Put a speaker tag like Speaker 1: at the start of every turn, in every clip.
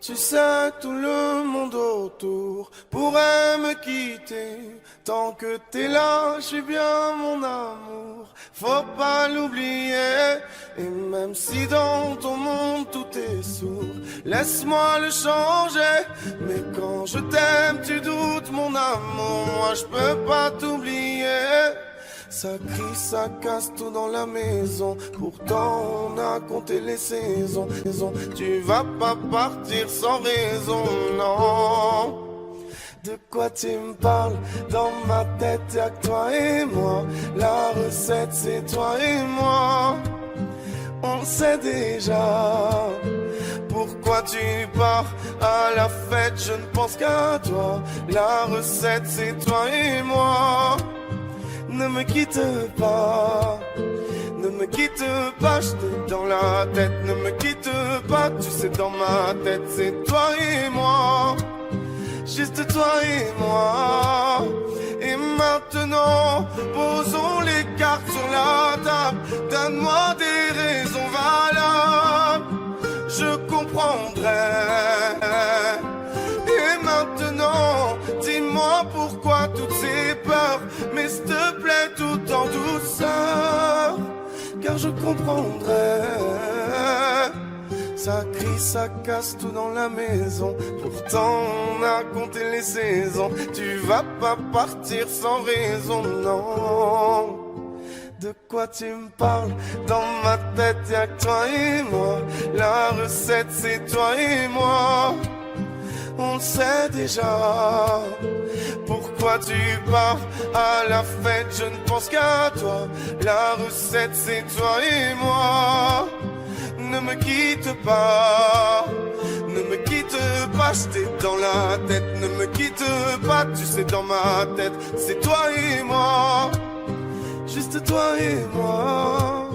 Speaker 1: Tu sais, tout le monde autour pourrait me quitter. Tant que t'es là, je suis bien mon amour. Faut pas l'oublier. Et même si dans ton monde tout est sourd, laisse-moi le changer. Mais quand je t'aime, tu doutes mon amour. Moi, je peux pas t'oublier. Ça crie, ça casse tout dans la maison. Pourtant on a compté les saisons. Tu vas pas partir sans raison, non. De quoi tu me parles? Dans ma tête y'a que toi et moi. La recette c'est toi et moi. On sait déjà. Pourquoi tu pars à la fête? Je ne pense qu'à toi. La recette c'est toi et moi. Ne me quitte pas, ne me quitte pas, je t'ai dans la tête. Ne me quitte pas, tu sais dans ma tête c'est toi et moi, juste toi et moi. Et maintenant, posons les cartes sur la table. Donne-moi des raisons valables, je comprendrai. Et maintenant, dis-moi pourquoi toutes ces peurs. Mais s'il te plaît, tout en douceur, car je comprendrai. Ça crie, ça casse tout dans la maison. Pourtant on a compté les saisons. Tu vas pas partir sans raison, non. De quoi tu me parles? Dans ma tête y'a que toi et moi. La recette c'est toi et moi. On le sait déjà. Pourquoi tu pars à la fête? Je ne pense qu'à toi. La recette c'est toi et moi. Ne me quitte pas, ne me quitte pas, je t'ai dans la tête. Ne me quitte pas, tu sais dans ma tête c'est toi et moi, juste toi et moi.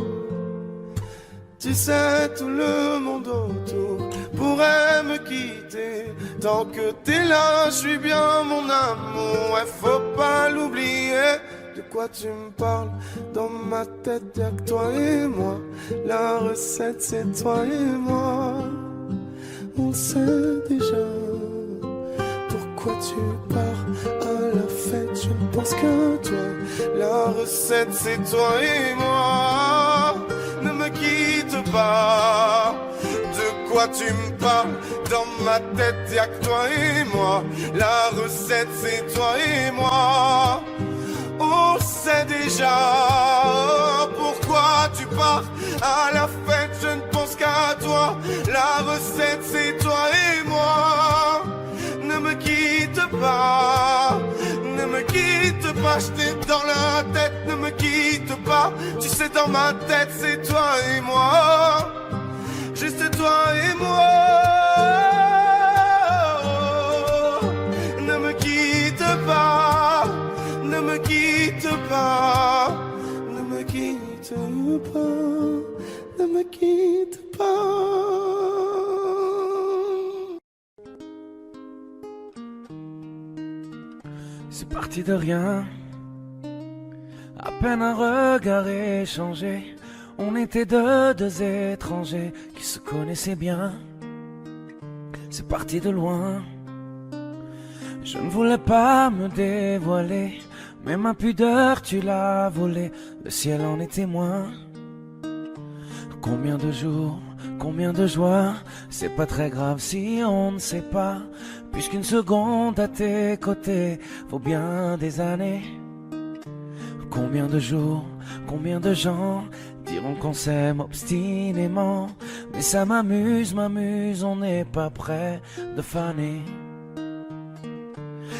Speaker 1: Tu sais, tout le monde autour pourrait me quitter. Tant que t'es là, je suis bien mon amour. Ouais, faut pas l'oublier. De quoi tu me parles? Dans ma tête y'a que toi et moi. La recette c'est toi et moi. On sait déjà. Pourquoi tu pars à la fête? Je ne pense qu'à toi. La recette c'est toi et moi. Ne me quitte pas. De quoi tu me parles? Dans ma tête y'a que toi et moi. La recette c'est toi et moi. On sait déjà. Pourquoi tu pars à la fête? Je ne pense qu'à toi. La recette c'est toi et moi. Ne me quitte pas, ne me quitte pas, je t'ai dans la tête. Ne me quitte pas, tu sais dans ma tête c'est toi et moi, juste toi et moi. Ne me quitte pas, ne me quitte pas, ne me quitte pas, ne me quitte pas.
Speaker 2: C'est parti de rien, à peine un regard échangé. On était deux étrangers qui se connaissaient bien. C'est parti de loin, je ne voulais pas me dévoiler, mais ma pudeur tu l'as volée, le ciel en est témoin. Combien de jours, combien de joies, c'est pas très grave si on ne sait pas, puisqu'une seconde à tes côtés vaut bien des années. Combien de jours, combien de gens diront qu'on s'aime obstinément, mais ça m'amuse, on n'est pas prêt de faner.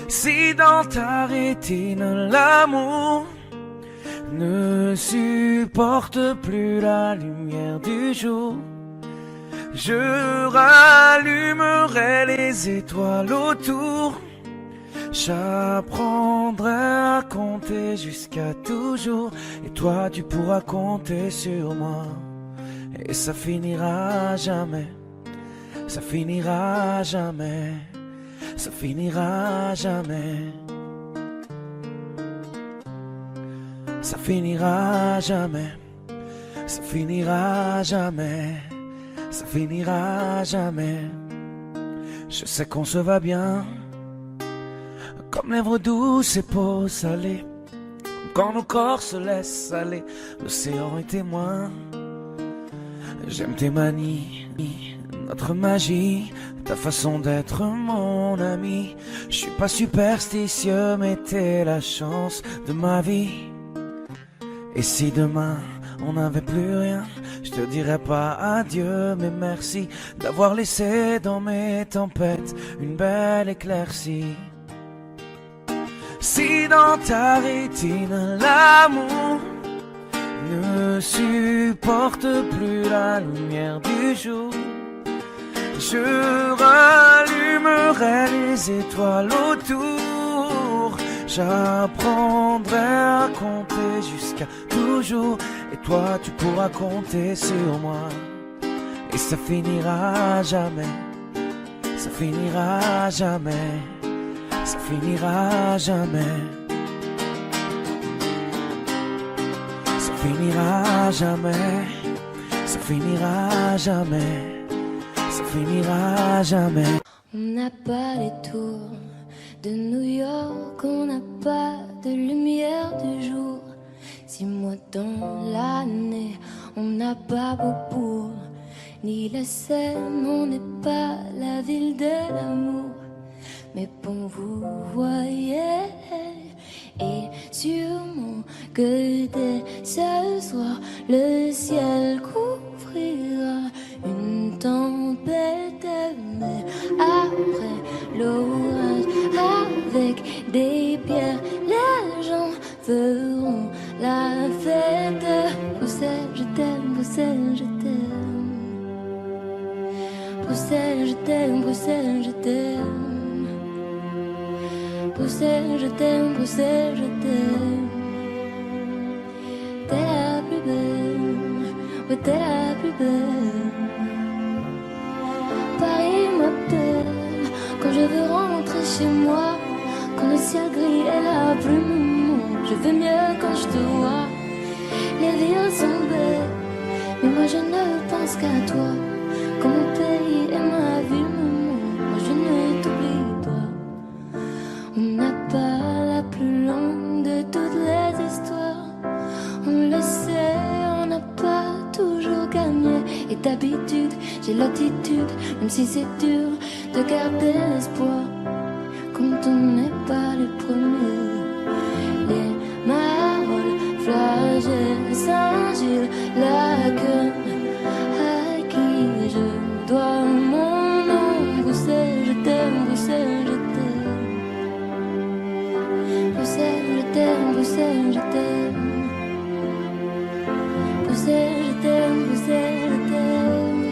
Speaker 2: Si dans ta rétine l'amour ne supporte plus la lumière du jour, je rallumerai les étoiles autour. J'apprendrai à compter jusqu'à toujours, et toi tu pourras compter sur moi. Et ça finira jamais, ça finira jamais, ça finira jamais. Ça finira jamais, ça finira jamais, ça finira jamais. Je sais qu'on se va bien, comme lèvres douces et peau salée, comme quand nos corps se laissent aller, l'océan est témoin. J'aime tes manies, notre magie, ta façon d'être mon ami. Je suis pas superstitieux, mais t'es la chance de ma vie. Et si demain on n'avait plus rien, je te dirais pas adieu, mais merci d'avoir laissé dans mes tempêtes une belle éclaircie. Si dans ta rétine l'amour ne supporte plus la lumière du jour, je rallumerai les étoiles autour. J'apprendrai à compter jusqu'à toujours, et toi tu pourras compter sur moi. Et ça finira jamais, ça finira jamais, ça finira jamais. Ça finira jamais, ça finira jamais, ça finira jamais.
Speaker 3: On n'a pas les tours de New York, on n'a pas de lumière du jour. 6 mois dans l'année, on n'a pas Beaubourg, ni la Seine, on n'est pas la ville de l'amour. Mais bon, vous voyez, et sûrement que dès ce soir, le ciel couvrira une tempête, mais après l'orage, avec des pierres, les gens feront la fête. Bruxelles, je t'aime, Bruxelles, je t'aime. Bruxelles, je t'aime, Bruxelles, je t'aime. Bruxelles, je t'aime, Bruxelles, je t'aime. T'es la plus belle, ouais, t'es la plus belle. Paris m'appelle quand je veux rentrer chez moi. Quand le ciel gris est la plume, je vais mieux quand je te vois. Les villes sont belles, mais moi je ne pense qu'à toi. Quand mon pays et ma ville me manquent, moi je ne t'oublie pas. On n'a pas la plus longue de toutes les histoires. On le sait, on n'a pas toujours gagné. Et d'habitude, j'ai l'attitude, même si c'est dur, de garder l'espoir. Quand on n'est pas les premiers. Les Marolles, Flagey, Saint-Gilles, la queue, à qui je dois mon nom. Bruxelles, je t'aime, Bruxelles, je t'aime. Bruxelles, je t'aime, Bruxelles, je t'aime. Bruxelles, je t'aime, Bruxelles, je t'aime.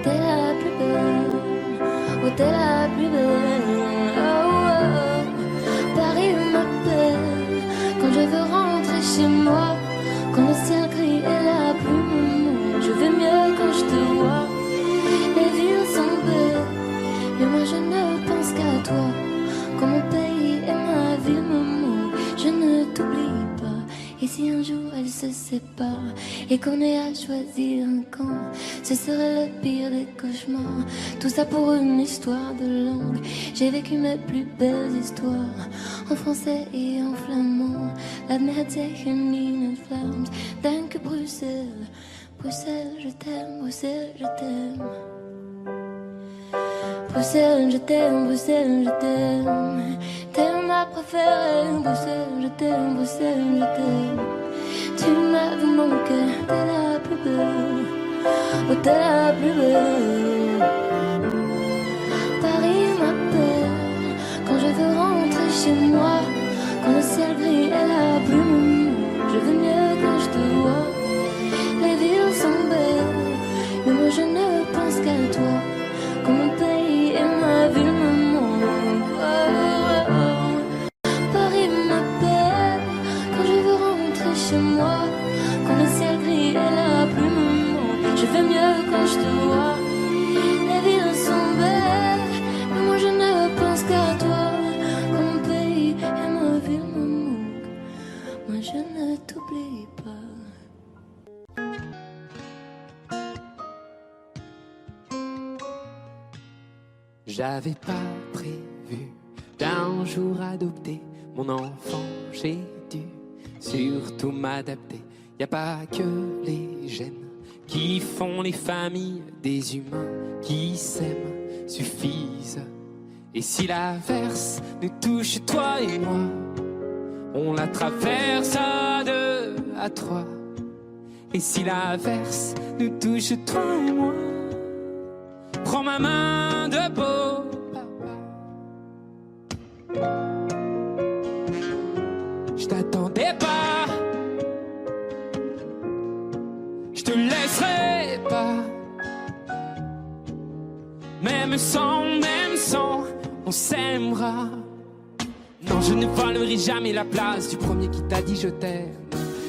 Speaker 3: T'es la plus belle, oh t'es la plus belle. Oh, oh. Paris m'appelle quand je veux rentrer chez moi. Quand le ciel gris est la plume, je vais mieux quand je te vois. Les villes sont belles, mais moi je ne pense qu'à toi. Quand mon pays et ma ville me manquent, je ne t'oublie pas. Et si un jour elles se séparent et qu'on ait à choisir un camp, ce serait le pire des cauchemars. Tout ça pour une histoire de langue. J'ai vécu mes plus belles histoires en français et en flamand. La mer tegen in Vlaams. Dank Bruxelles, Bruxelles, je t'aime, Bruxelles, je t'aime. Bruxelles, je t'aime, Bruxelles, je t'aime. T'es ma préférée, Bruxelles, je t'aime, Bruxelles, je t'aime. Tu m'as vu mon cœur, t'es la plus belle, oh t'es la plus belle. Paris m'appelle quand je veux rentrer chez moi. Quand le ciel gris est la plume, je veux mieux quand je te vois. Les villes sont belles, mais moi je ne pense qu'à toi. Quand mon pays et ma ville me manquent, oh, oh, oh. Paris m'appelle quand je veux rentrer chez moi. Quand le ciel gris est la plume, je vais mieux quand je te vois. Les villes sont belles, mais moi je ne pense qu'à toi. Quand mon pays
Speaker 4: J'avais pas prévu d'un jour adopter mon enfant, j'ai dû surtout m'adapter. Y a pas que les gènes qui font les familles, des humains qui s'aiment suffisent. Et si l'averse nous touche, toi et moi, on la traverse à 2, à 3. Et si l'averse nous touche, toi et moi, prends ma main de beau papa. Je t'attendais pas, je te laisserai pas. Même sans, on s'aimera. Non, je ne volerai jamais la place du premier qui t'a dit je t'aime.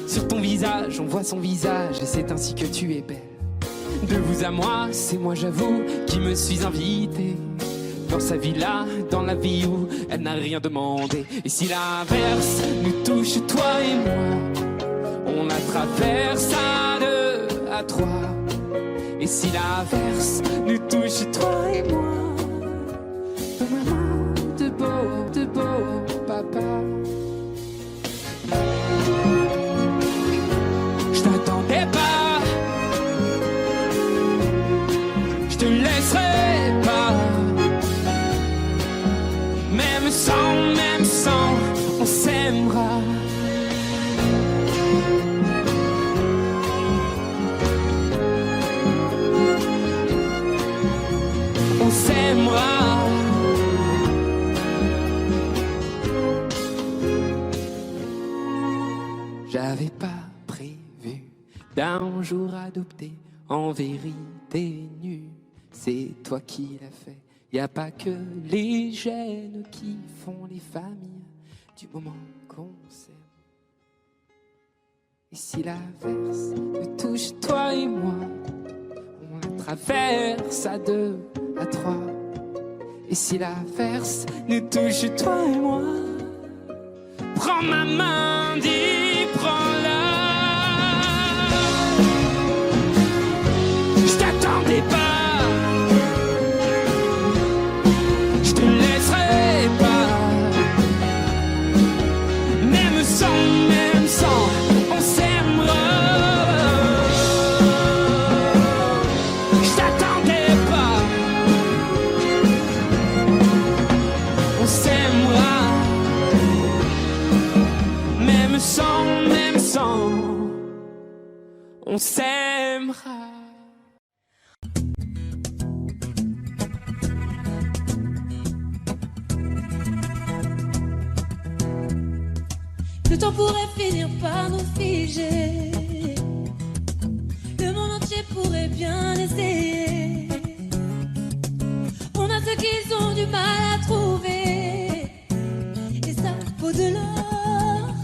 Speaker 4: Sur ton visage, on voit son visage et c'est ainsi que tu es belle. De vous à moi, c'est moi j'avoue qui me suis invité dans sa villa, dans la vie où elle n'a rien demandé. Et si l'averse nous touche, toi et moi, on la traverse à 2, à 3. Et si l'averse nous touche, toi et moi, de beau papa. Je t'attendais pas, je te laisserai pas. Même sans, on s'aimera. On s'aimera. J'avais pas prévu d'un jour adopter, en vérité nu. C'est toi qui l'as fait. Y a pas que les gènes qui font les familles du moment qu'on s'aime. Et si l'averse nous touche, toi et moi, on la traverse à 2, à 3. Et si l'averse nous touche, toi et moi, prends ma main, dis prends-la. Je t'attendais pas, je te laisserai pas. Même sans, on s'aimera. Je t'attendais pas, on s'aimera. Même sans, on s'aimera.
Speaker 5: Le temps pourrait finir par nous figer. Le monde entier pourrait bien essayer. On a ce qu'ils ont du mal à trouver. Et ça vaut de l'or.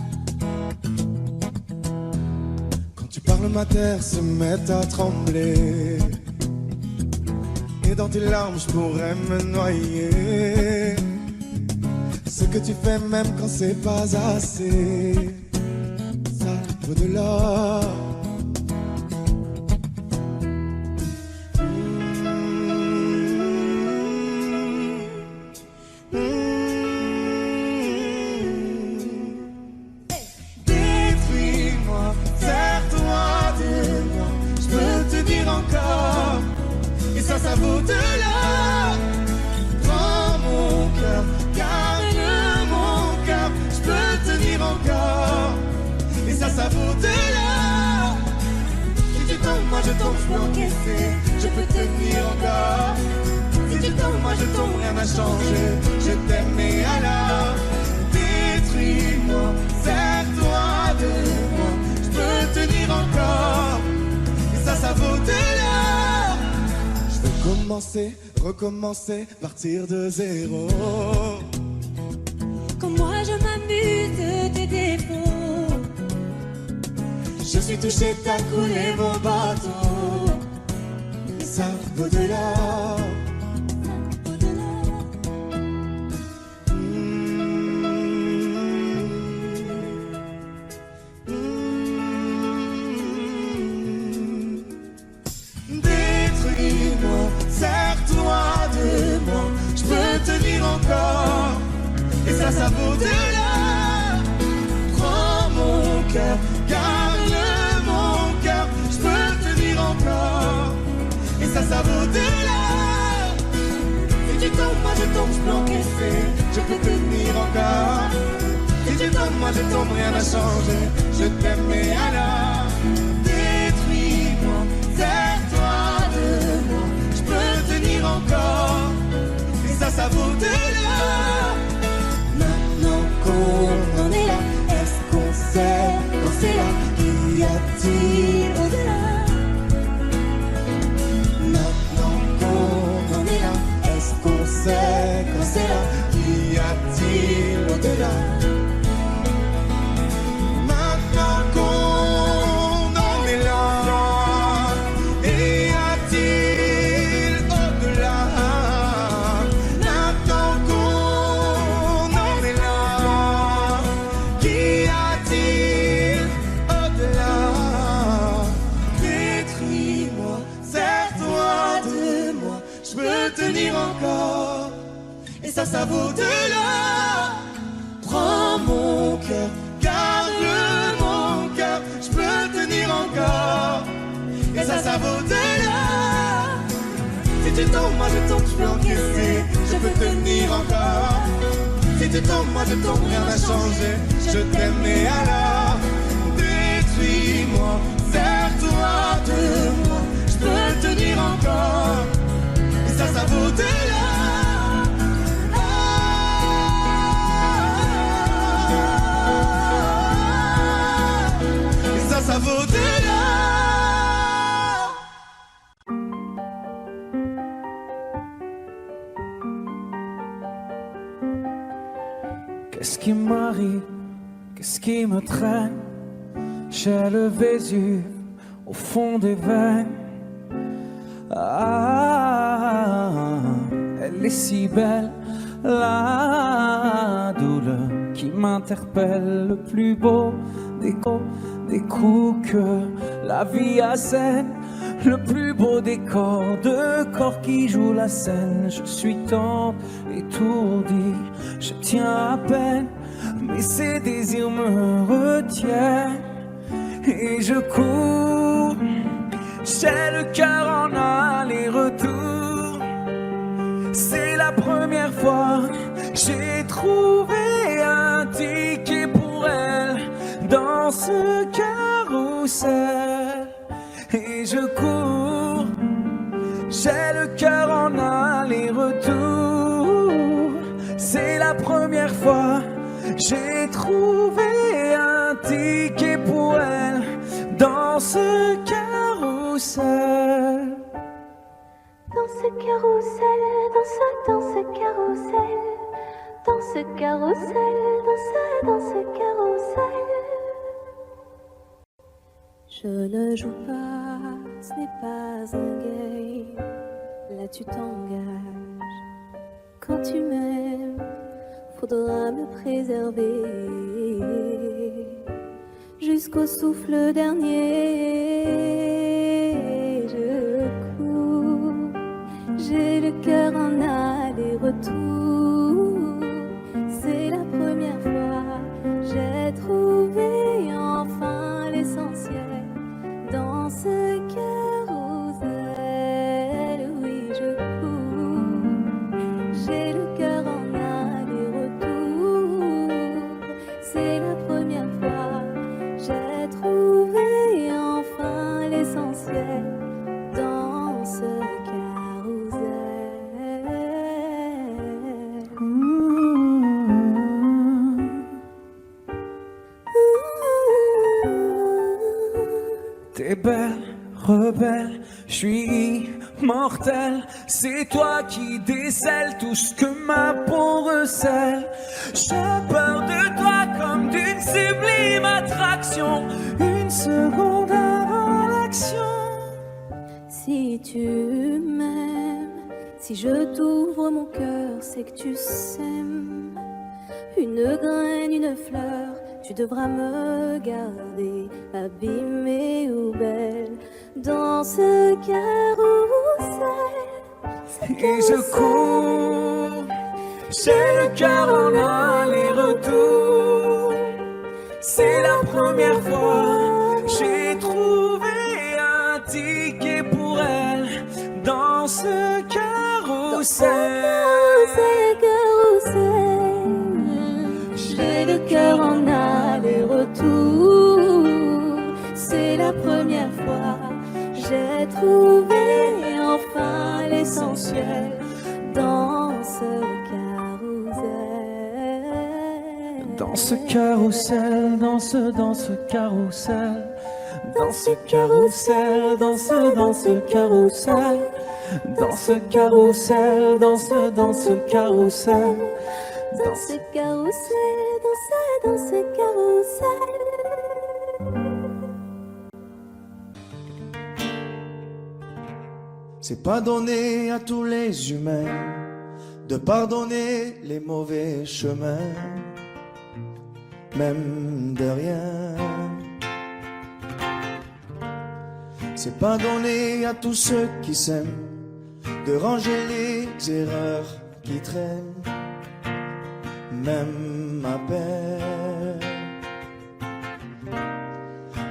Speaker 1: Quand tu parles, ma terre se met à trembler. Et dans tes larmes, je pourrais me noyer. Ce que tu fais même quand c'est pas assez, ça vaut de l'or. Détruis-moi, serre-toi de moi, je peux te dire encore, et ça vaut de l'or. Prends mon cœur, encore, et ça vaut de l'or. Si tu tombes, moi je tombe, je peux encaisser, je peux tenir encore. Si tu tombes, moi je tombe, rien n'a changé, je t'aime et alors détruis-moi, serre-toi de moi, je peux tenir encore, et ça vaut de l'or. Je veux commencer, recommencer, partir de zéro.
Speaker 5: Comme moi je m'amuse de tes défauts.
Speaker 1: Je suis touché, t'as coulé mon bateau. Ça vaut de l'or. Détruis-moi, serre-toi de moi, je ça vaut de l'or. Prends mon cœur, garde mon cœur, je peux tenir encore. Et ça vaut de l'or. Si tu tombes, moi je tombe, je peux encaisser, je peux tenir encore. Si tu tombes, moi je tombe, rien n'a changé, je t'aime et alors détruis-moi, serre-toi de moi, je peux tenir encore. Et ça vaut de l'or. Maintenant qu'on en est là, est-ce qu'on sait quand c'est là? Qu'y a-t-il au-delà? Maintenant qu'on en est là, est-ce qu'on sait quand c'est là? Qu'y a-t-il au-delà? Maintenant qu'on en est là, et y a-t-il au-delà? Maintenant qu'on en est là, qu'y a-t-il au-delà? Détruis-moi, serre-toi de moi, je peux tenir encore. Et ça vaut de l'or. Prends mon cœur, garde mon cœur, je peux tenir encore. Et ça vaut de l'or. Si tu tombes, moi je tombe, je peux encaisser, je peux tenir encore. Si tu tombes, moi je tombe, rien n'a changé, je t'aime et alors détruis-moi, serre-toi de moi, je peux tenir encore. Et ça vaut de l'or. Ça vaut de l'or.
Speaker 2: Qu'est-ce qui m'arrive? Qu'est-ce qui me traîne? J'ai le Vésuve au fond des veines. Ah, elle est si belle, la douleur qui m'interpelle, le plus beau des coups que la vie assène, le plus beau des corps, de corps qui jouent la scène. Je suis tant étourdi, je tiens à peine, mais ces désirs me retiennent et je cours. J'ai le cœur en aller-retour. C'est la première fois j'ai trouvé un ticket pour elle dans ce carrousel et je cours. J'ai le cœur en aller-retour. C'est la première fois j'ai trouvé un ticket pour elle dans ce carrousel.
Speaker 3: Dans ce carrousel, dans ce carrousel, dans ce carrousel, dans ce carrousel. Je ne joue pas, ce n'est pas un game. Là tu t'engages. Quand tu m'aimes, faudra me préserver jusqu'au souffle dernier. Je cours, j'ai le cœur en aller-retour. C'est la première fois j'ai trouvé enfin l'essentiel dans ce carrousel. Oui, je cours, j'ai le cœur en aller-retour. C'est la première fois j'ai trouvé enfin l'essentiel dans ce
Speaker 2: T'es belle, rebelle, je suis immortel. C'est toi qui décèles tout ce que ma peau recèle. J'ai peur de toi comme d'une sublime attraction. Une seconde avant l'action.
Speaker 3: Si tu m'aimes, si je t'ouvre mon cœur, c'est que tu sèmes une graine, une fleur. Tu devras me garder abîmée ou belle dans ce carrousel.
Speaker 2: Et je cours, J'ai le cœur en aller-retour. C'est la première fois. J'ai trouvé un ticket pour elle dans ce carrousel.
Speaker 3: J'ai le cœur en aller-retour. C'est la première fois. J'ai trouvé enfin l'essentiel dans ce carrousel.
Speaker 2: Dans ce carrousel, dans ce carrousel. Dans ce carrousel, dans ce carrousel. Dans ce carrousel, dans ce carrousel.
Speaker 3: Dans ce carrousel, dans ce carrousel.
Speaker 1: C'est pas donné à tous les humains de pardonner les mauvais chemins, même de rien. C'est pas donné à tous ceux qui s'aiment de ranger les erreurs qui traînent, même à peine.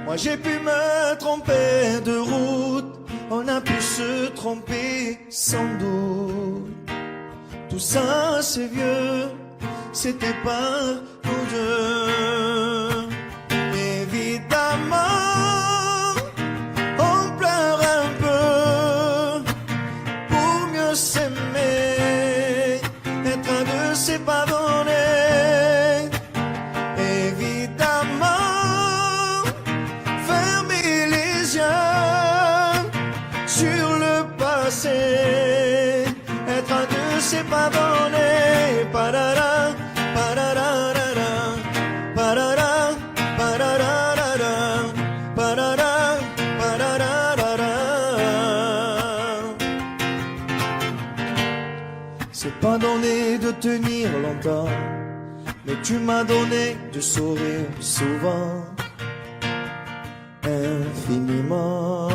Speaker 1: Moi j'ai pu me tromper de route, on a pu se tromper sans doute. Tout ça c'est vieux, c'était pas nous deux. Évidemment, on pleure un peu pour mieux s'aimer, être un deux c'est pas donné. Évidemment, fermer les yeux sur le passé, être un deux c'est pas donné. Parara, pararara, parara, pararara, parara, pararara. C'est pas donné de tenir longtemps, mais tu m'as donné de sourire souvent, infiniment.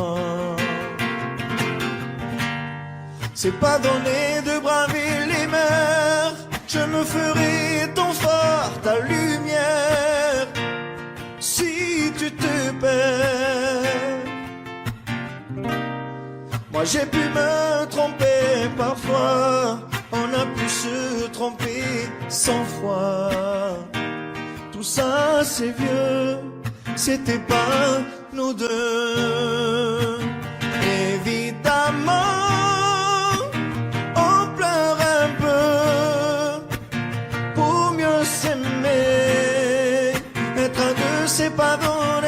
Speaker 1: C'est pas donné de braver les mers, je me ferai ton phare, ta lumière, si tu te perds. Moi j'ai pu me tromper parfois, on a pu se tromper 100 fois. Tout ça c'est vieux, c'était pas nous deux. Évidemment, c'est pas donné.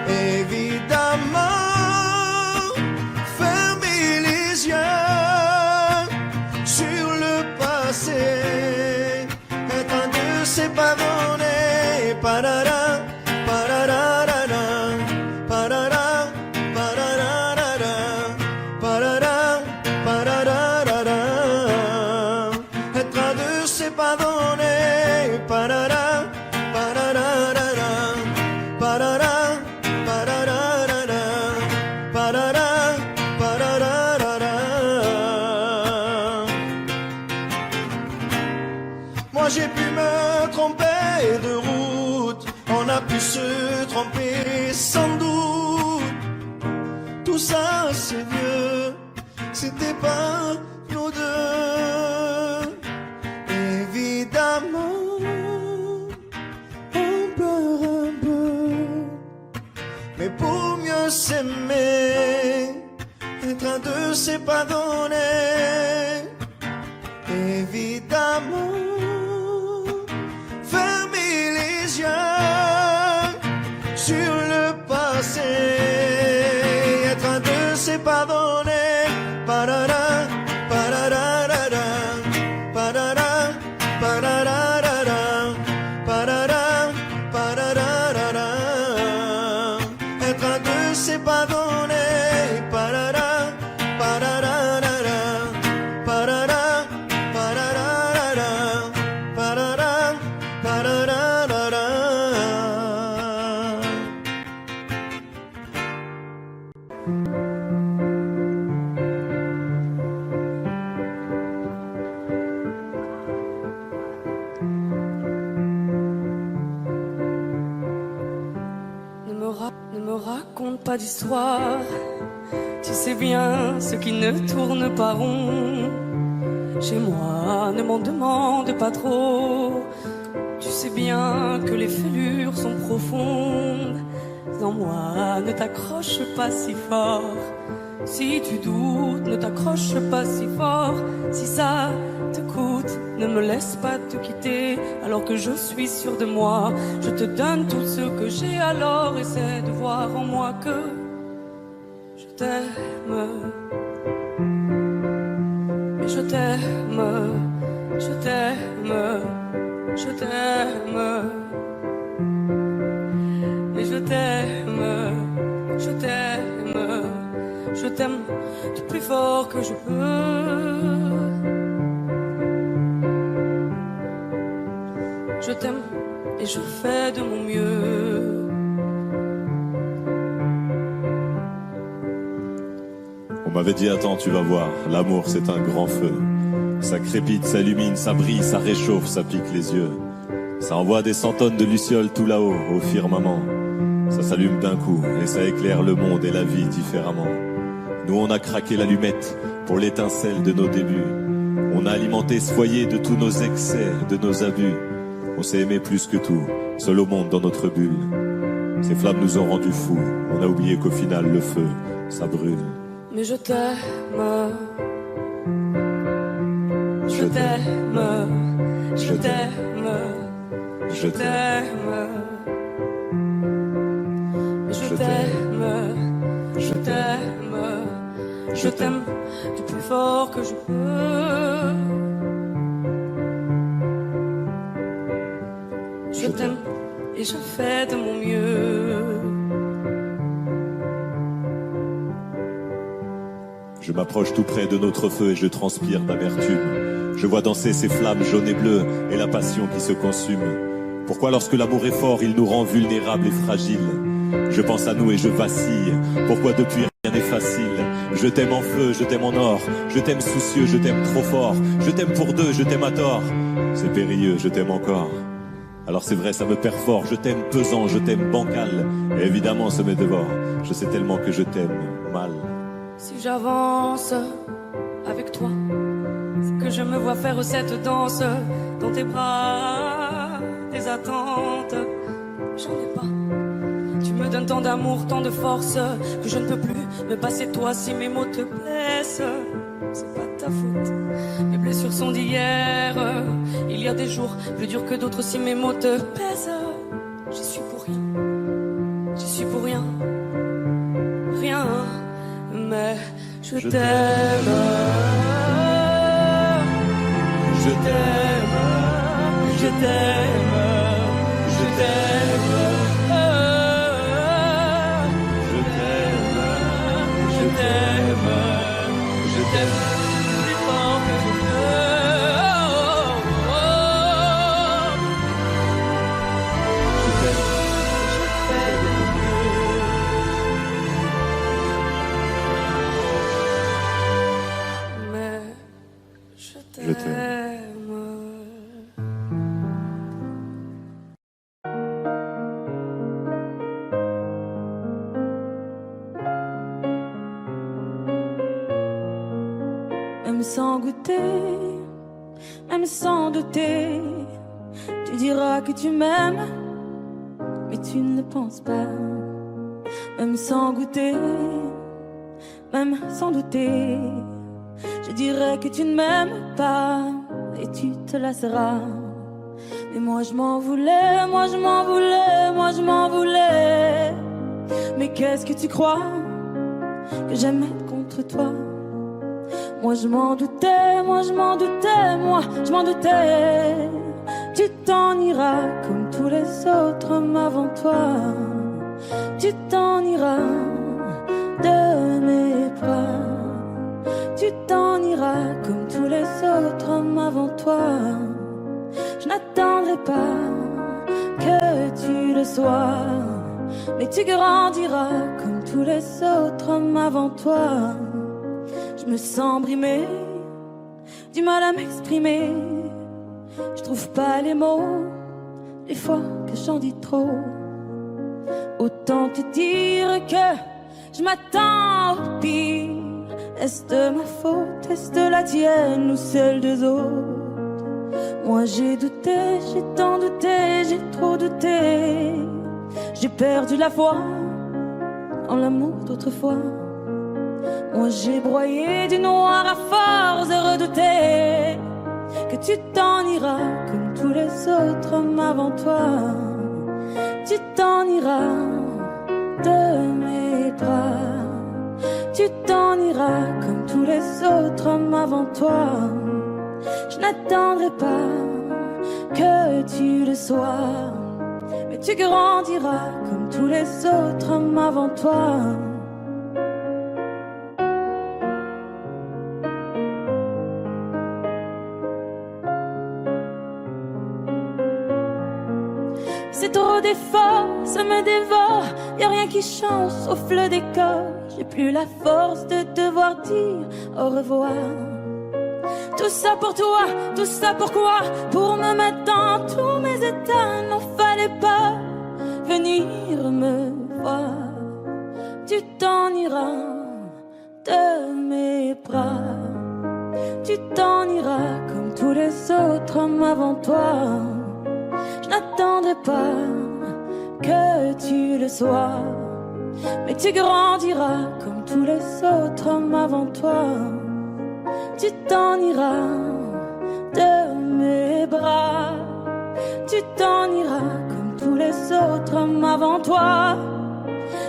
Speaker 1: Évidemment, fermer les yeux sur le passé, être un deux c'est pas donné. Parara, pararara, parara, pararara, parara, pararara, être un deux c'est pas donné. Parara, moi j'ai pu me tromper de route, on a pu se tromper sans doute. Tout ça c'est vieux, c'était pas nous deux. Évidemment, on pleure un peu, mais pour mieux s'aimer, être un deux c'est pas donné. Évidemment, fermer les yeux sur le passé, être un deux c'est pas donné. Parara, pararara, parara, pararara, parara, pararara, être un deux c'est pas donné. Parara, pararara.
Speaker 5: raconte pas d'histoire. Tu sais bien ce qui ne tourne pas rond. Chez moi, ne m'en demande pas trop. Tu sais bien que les fêlures sont profondes. Dans moi, ne t'accroche pas si fort. Si tu doutes, ne t'accroche pas si fort. Si ça te coûte, ne me laisse pas te quitter. Alors que je suis sûr de moi, je te donne tout ce que j'ai. Alors essaie de voir en moi que je t'aime. Mais je t'aime, je t'aime, je t'aime. Et je t'aime, je t'aime, je t'aime du plus fort que je peux. Je t'aime et je fais de mon mieux.
Speaker 6: On m'avait dit attends, tu vas voir, l'amour c'est un grand feu. Ça crépite, ça illumine, ça brille, ça réchauffe, ça pique les yeux. Ça envoie des centaines de lucioles tout là-haut, au firmament. Ça s'allume d'un coup et ça éclaire le monde et la vie différemment. Nous on a craqué l'allumette pour l'étincelle de nos débuts. On a alimenté ce foyer de tous nos excès, de nos abus. On s'est aimé plus que tout, seul au monde dans notre bulle. Ces flammes nous ont rendus fous, on a oublié qu'au final le feu, ça brûle.
Speaker 5: Mais je t'aime, je t'aime, je t'aime, je t'aime. Je t'aime, je t'aime, je t'aime du plus fort que je peux. Je t'aime et je fais de mon mieux.
Speaker 6: Je m'approche tout près de notre feu et je transpire d'amertume. Je vois danser ces flammes jaunes et bleues et la passion qui se consume. Pourquoi lorsque l'amour est fort, il nous rend vulnérables et fragiles? Je pense à nous et je vacille. Pourquoi depuis rien n'est facile? Je t'aime en feu, je t'aime en or. Je t'aime soucieux, je t'aime trop fort. Je t'aime pour deux, je t'aime à tort. C'est périlleux, je t'aime encore. Alors c'est vrai, ça me perd fort. Je t'aime pesant, je t'aime bancal. Et évidemment, ça me dévore. Je sais tellement que je t'aime mal.
Speaker 5: Si j'avance avec toi, c'est que je me vois faire cette danse dans tes bras, tes attentes. J'en ai pas. Tu me donnes tant d'amour, tant de force que je ne peux plus me passer de toi si mes mots te blessent. C'est pas ta faute. Mes blessures sont d'hier. Il y a des jours plus durs que d'autres si mes mots te pèsent. J'y suis pour rien. J'y suis pour rien. Rien. Mais je t'aime. Je t'aime. Je t'aime. Je t'aime. Je t'aime plus fort que je peux. Je t'aime, je fais de mon mieux. Mais je t'aime. Même sans goûter, même sans douter, tu diras que tu m'aimes, mais tu ne le penses pas. Même sans goûter, même sans douter, je dirais que tu ne m'aimes pas et tu te lasseras. Mais moi je m'en voulais, moi je m'en voulais, moi je m'en voulais. Mais qu'est-ce que tu crois que j'aimais contre toi? Moi je m'en doutais, moi je m'en doutais, moi je m'en doutais. Tu t'en iras comme tous les autres hommes avant toi. Tu t'en iras de mes bras. Tu t'en iras comme tous les autres hommes avant toi. Je n'attendrai pas que tu le sois, mais tu grandiras comme tous les autres hommes avant toi. Je me sens brimée, du mal à m'exprimer. Je trouve pas les mots, des fois que j'en dis trop. Autant te dire que je m'attends au pire. Est-ce de ma faute, est-ce de la tienne ou celle des autres? Moi j'ai douté, j'ai tant douté, j'ai trop douté. J'ai perdu la foi en l'amour d'autrefois. Moi j'ai broyé du noir à force de redouter que tu t'en iras comme tous les autres hommes avant toi. Tu t'en iras de mes bras. Tu t'en iras comme tous les autres hommes avant toi. Je n'attendrai pas que tu le sois, mais tu grandiras comme tous les autres hommes avant toi. C'est trop d'efforts, ça me dévore. Y'a rien qui change sauf le décor. J'ai plus la force de devoir dire au revoir. Tout ça pour toi, tout ça pourquoi? Pour me mettre dans tous mes états. N'en fallait pas venir me voir. Tu t'en iras de mes bras. Tu t'en iras comme tous les autres hommes avant toi. Je n'attendrai pas que tu le sois, mais tu grandiras comme tous les autres hommes avant toi. Tu t'en iras de mes bras. Tu t'en iras comme tous les autres hommes avant toi.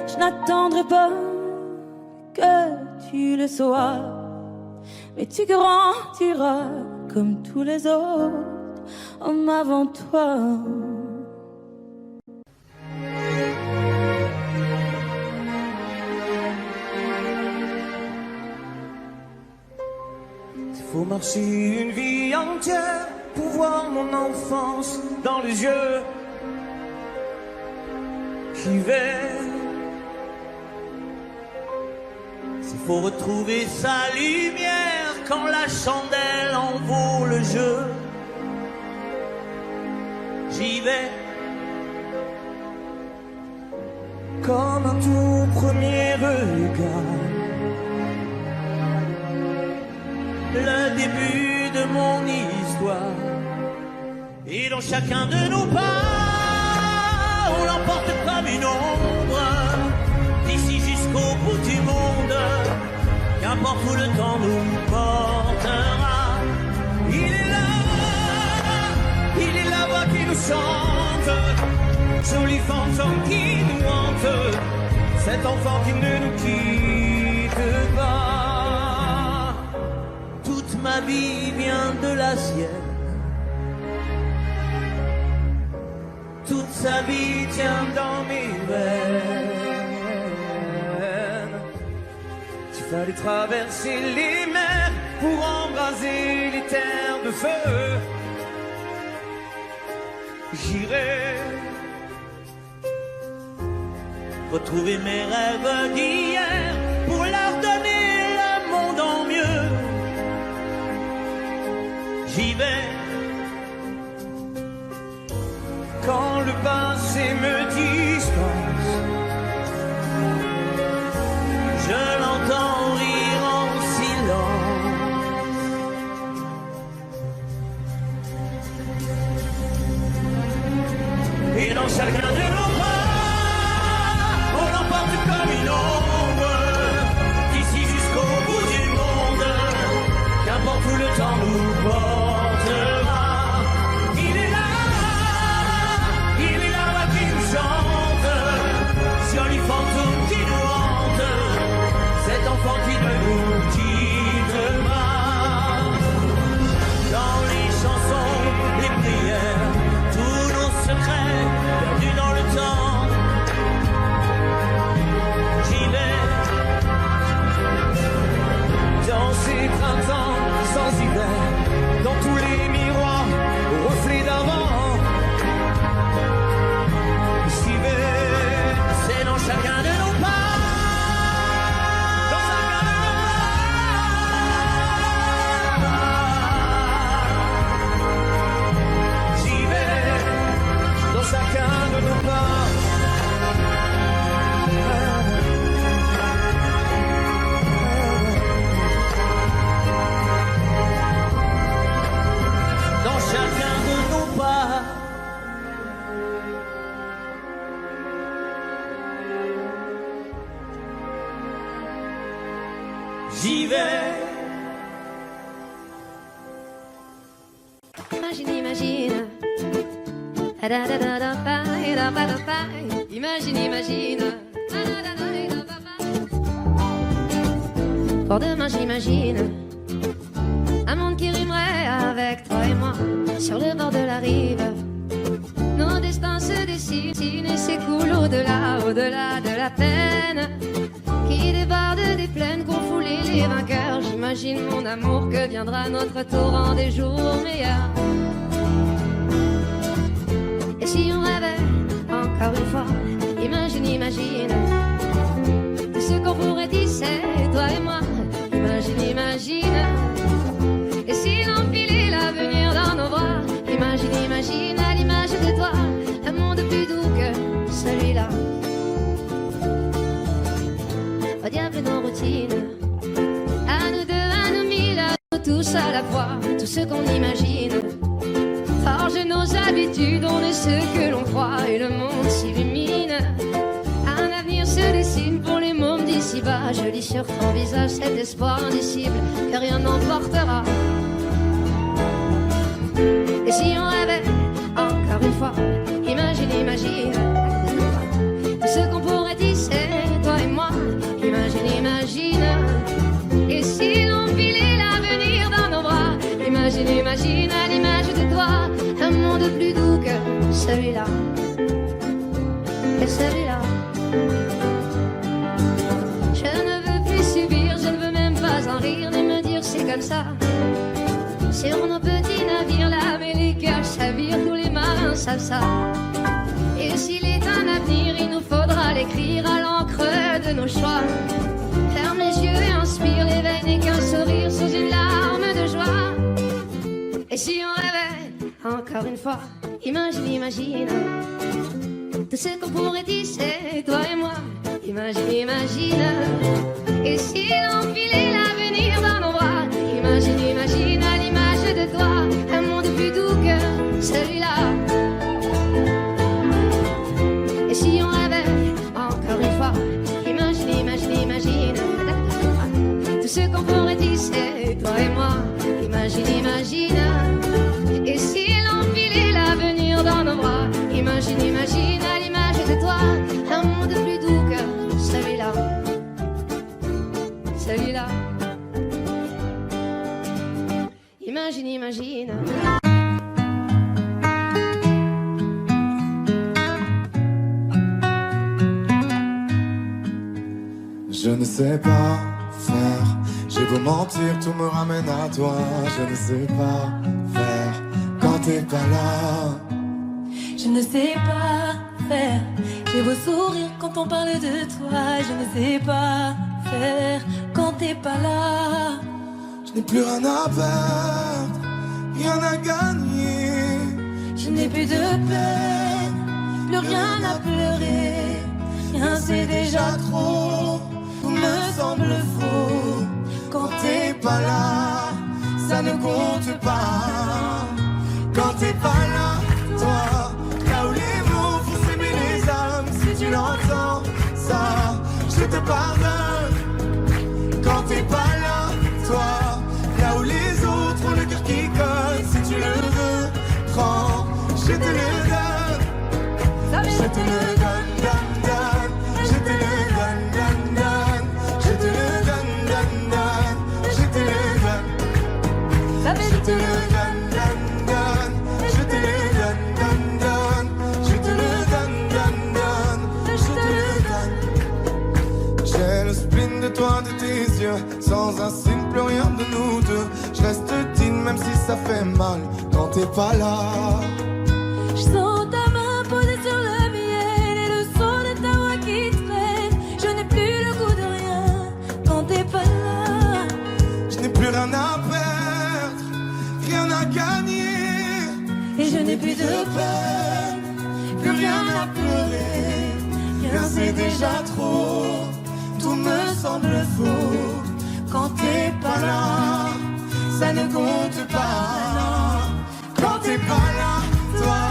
Speaker 5: Je n'attendrai pas que tu le sois, mais tu grandiras comme tous les autres hommes avant toi.
Speaker 7: Faut marcher une vie entière pour voir mon enfance dans les yeux. J'y vais. S'il faut retrouver sa lumière quand la chandelle en vaut le jeu. J'y vais. Comme un tout premier regard, le début de mon histoire. Et dans chacun de nos pas, on l'emporte comme une ombre, d'ici jusqu'au bout du monde, qu'importe où le temps nous portera. Il est la voix qui nous chante, joli fantôme qui nous hante, cet enfant qui ne nous quitte pas. Toute ma vie vient de la sienne, toute sa vie tient dans mes veines. Il fallait traverser les mers pour embraser les terres de feu. J'irai retrouver mes rêves d'hier pour leur donner le monde en mieux. J'y vais quand le passé me dispense. Je l'entends rire en silence. Et dans chacun de nos bras, on l'emporte comme une ombre, d'ici jusqu'au bout du monde, qu'importe où le temps nous portera. Il est là qui nous chante, joli fantôme qui nous hante, cet enfant qui ne nous quitte pas. Dans les chansons, les prières, tous nos secrets perdus dans le temps. hivers.
Speaker 5: Imagine, imagine. Imagine, imagine. Pour demain, j'imagine un monde qui rimerait avec toi et moi sur le bord de la rive. Nos destins se dessinent et s'écoulent au-delà, au-delà de la peine qui déborde des plaines qu'ont foulé les vainqueurs. J'imagine mon amour que viendra notre tour en des jours meilleurs. Et si on rêvait encore une fois, imagine, imagine tout ce qu'on pourrait tisser, toi et moi. Imagine, imagine. Et si l'empilait l'avenir dans nos bras, imagine, imagine à l'image de toi un monde plus doux que celui-là. Au diable nos routines, à nous deux, à nous mille, à nous tous à la fois, tout ce qu'on imagine. Forge nos habitudes, on est ce que l'on croit et le monde s'illumine. Un avenir se dessine pour les mômes d'ici-bas. Je lis sur ton visage cet espoir indicible que rien n'emportera. Et si on rêvait encore une fois, imagine, imagine tout ce qu'on pourrait tisser, toi et moi. Imagine, imagine. Et si l'on filait l'avenir dans nos bras, imagine, imagine à l'image de toi un monde plus doux que celui-là. Et celui-là. Je ne veux plus subir, je ne veux même pas en rire, ni me dire c'est comme ça. Sur nos petits navires, là, mais les cœurs chavirent, tous les marins savent ça. Et s'il est un avenir, il nous faudra l'écrire à l'encre de nos choix. Ferme les yeux et inspire, l'éveil n'est qu'un sourire sous une larme de joie. Et si on rêvait encore une fois, imagine, imagine tout ce qu'on pourrait tisser, toi et moi. Imagine, imagine. Et si l'on filait l'avenir dans nos bras, imagine, imagine à l'image de toi un monde plus doux que celui-là. Et si on rêvait encore une fois, imagine, imagine, imagine tout ce qu'on pourrait tisser, toi et moi. Imagine, imagine. Et si l'on filait l'avenir dans nos bras, imagine, imagine à l'image de toi un monde plus doux que celui-là. Celui-là. Imagine, imagine.
Speaker 1: Je ne sais pas faire, j'ai beau mentir, tout me ramène à toi. Je ne sais pas faire quand t'es pas là.
Speaker 5: Je ne sais pas faire, j'ai beau sourire quand on parle de toi. Je ne sais pas faire quand t'es pas là.
Speaker 1: Je n'ai plus rien à perdre, rien à gagner.
Speaker 5: Je n'ai plus de peine, plus rien à pleurer. Rien c'est déjà trop, tout me semble faux.
Speaker 1: Quand t'es pas là, ça ne compte pas. Quand t'es pas là, toi, là où les mots font s'aimer les âmes. Si tu l'entends, ça, je te pardonne. Quand t'es pas là, toi, là où les autres ont le cœur qui colle. Si tu le veux, prends, je te le donne. Je te le donne, donne, donne. Je te le donne, donne, donne. Je te le donne, donne, donne. Je te le donne. Je te le donne, donne, donne. Je te le donne, donne, donne. Je te le donne, donne, donne. Je te le donne. J'ai le spleen de toi, de tes yeux. Sans un signe, plus rien de nous deux. Je reste digne même si ça fait mal. Quand t'es pas là.
Speaker 5: Je sens ta main posée sur le miel et le son de ta voix qui traîne. Je n'ai plus le goût de rien quand t'es pas là.
Speaker 1: Je n'ai plus rien à perdre, rien à gagner.
Speaker 5: Et je n'ai plus de peine, plus rien à pleurer.
Speaker 1: Rien c'est déjà trop, tout me semble faux. Quand t'es pas là, ça ne compte pas. Quand t'es pas là, toi,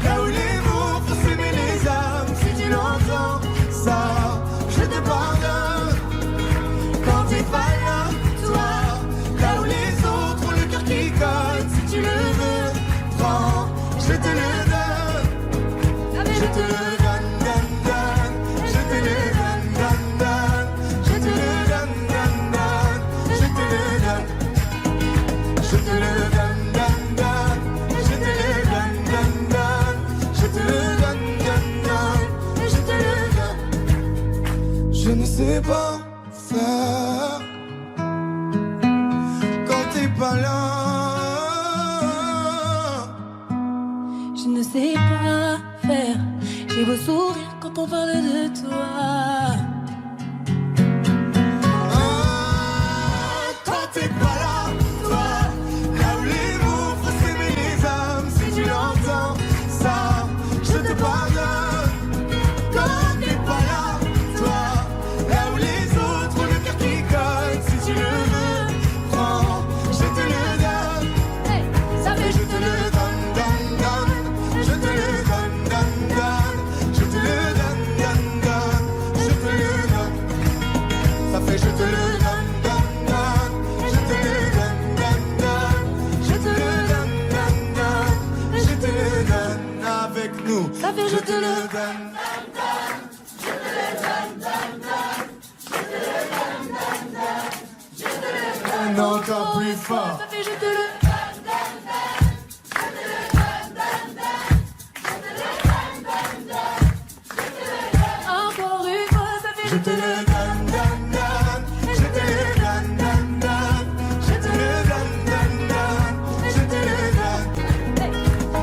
Speaker 1: là où les mots font s'aimer les âmes. Si tu l'entends, ça, je te pardonne. Quand t'es pas là, sais pas faire quand t'es pas là.
Speaker 5: Je ne sais pas faire. J'ai beau sourire quand on parle de toi.
Speaker 1: Quand t'es pas là, toi, là où les mots font s'aimer les âmes, si tu l'entends, ça, je te pardonne. Quand t'es pas là, toi, là où les autres ont le cœur qui colle, si tu le veux, prends, je te le donne.
Speaker 5: Hey, ça fait
Speaker 1: je te le donne, donne, donne. Je te le donne, donne, donne. Je te le donne, donne, donne. Je te le donne. Ça fait je te le donne.
Speaker 5: Ça fait je te le
Speaker 1: donne. Encore plus fort.
Speaker 5: Ça fait je te le encore une fois, ça fait
Speaker 1: je te le donne, donne, donne. Je te le donne, donne, donne. Je te le donne, donne, donne. Je te le donne.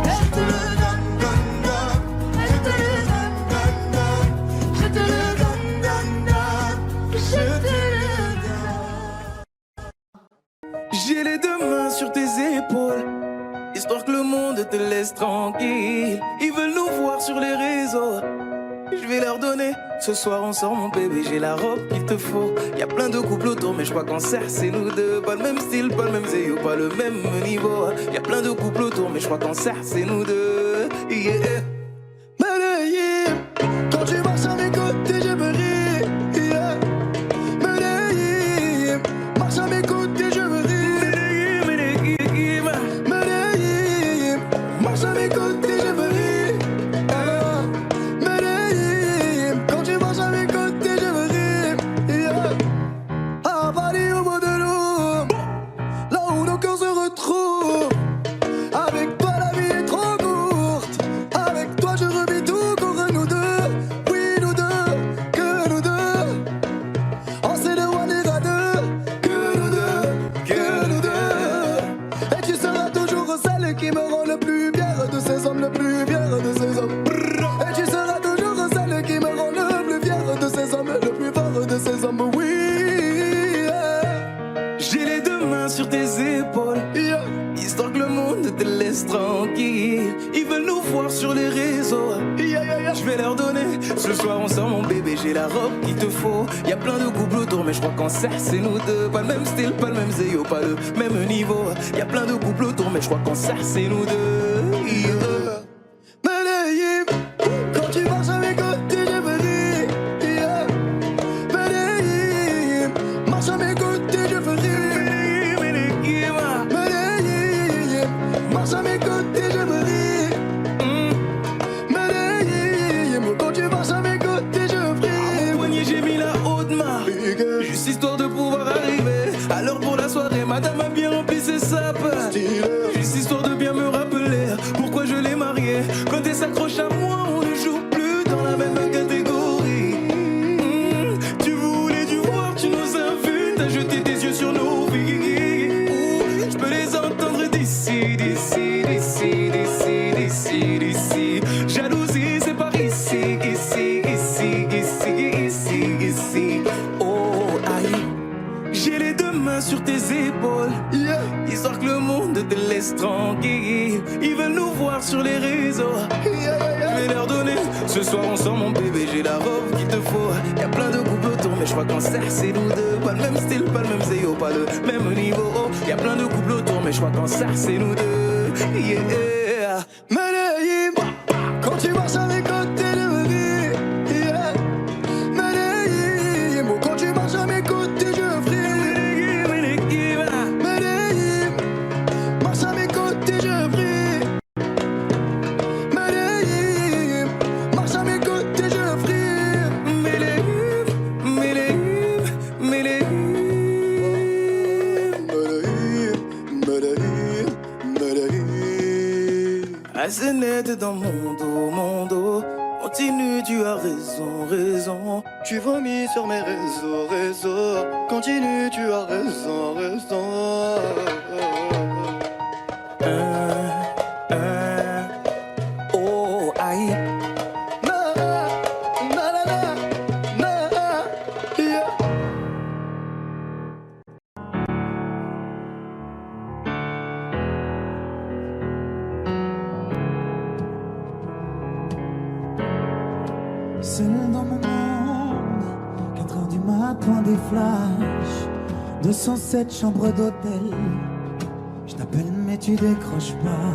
Speaker 1: Je te le donne, donne, donne. Je te le donne, donne, donne. Je te le donne, donne, donne. Je te le donne. J'ai les deux mains sur tes épaules, histoire que le monde te laisse tranquille. Ils veulent nous voir sur les réseaux. Je vais leur donner. Ce soir on sort mon bébé, j'ai la robe qu'il te faut. Y a plein de couples autour mais je crois qu'en serre c'est nous deux. Pas le même style, pas le même zéyo, pas le même niveau. Y a plein de couples autour mais je crois qu'en serre c'est nous deux. Yeah. Medellín, quand tu marches à mes côtés je veux rire. Yeah. Medellín, marche à mes côtés je veux rire. Medellín, Medellín, marche à mes côtés je veux rire. Tranquille, ils veulent nous voir sur les réseaux. Je vais leur donner. Ce soir on sort mon bébé, j'ai la robe qu'il te faut. Y a plein de couples autour mais je crois qu'en serre c'est nous deux. Pas le même style, pas le même zéyo, pas le même niveau. Y a plein de couples autour mais je crois qu'en serre c'est nous deux. Yeah. Medellín, quand tu marches à mes côtés je veux rire. Yeah. Medellín, marche à mes côtés je veux rire. Marche à mes côtés, je veux rire. Medellín, quand tu marches à mes côtés, je veux rire. À mon poignet, j'ai mis la haute main, juste histoire de pouvoir arriver. Alors pour la soirée, madame a bien rempli ses sapes. Juste histoire de bien me rappeler pourquoi je l'ai mariée. Quand elle s'accroche à moi, on ne joue plus dans la même catégorie. Tu voulais du voir, tu nous as vus, t'as jeté tes yeux sur nos vies. Je peux les entendre d'ici, d'ici, d'ici, d'ici, d'ici, d'ici. Jalousie, c'est par ici, ici, ici, ici, ici, ici. Oh, aïe. J'ai les deux mains sur tes épaules, yeah. Histoire que le monde te laisse tranquille. Ils veulent nous voir sur les réseaux, yeah. Je vais leur donner. Ce soir on sort mon bébé, j'ai la robe qu'il te faut. Y a plein de couples autour mais je crois qu'en serre c'est nous deux. Pas le même style, pas le même zéyo, pas le même niveau. Y a plein de couples autour mais je crois qu'en serre c'est nous deux. Yeah. Medellín, quand tu marches à mes côtés je veux rire. Yeah. Medellín, quand tu marches à mes côtés je veux rire. Medellín, marche à mes côtés je veux rire. Medellín, marche à mes côtés je veux rire. Medellín, Medellín, Medellín. Medellín, Medellín. Assez net dans mon dos,
Speaker 8: Continue, tu as raison, raison. Tu vomis sur mes réseaux, réseaux. Continue, tu as raison, raison. Oh, aïe. Na, na, na, na, na, yeah.
Speaker 9: Seul dans mon monde, 4h du matin, des flashs, 207 chambres d'hôtel. Je t'appelle mais tu décroches pas.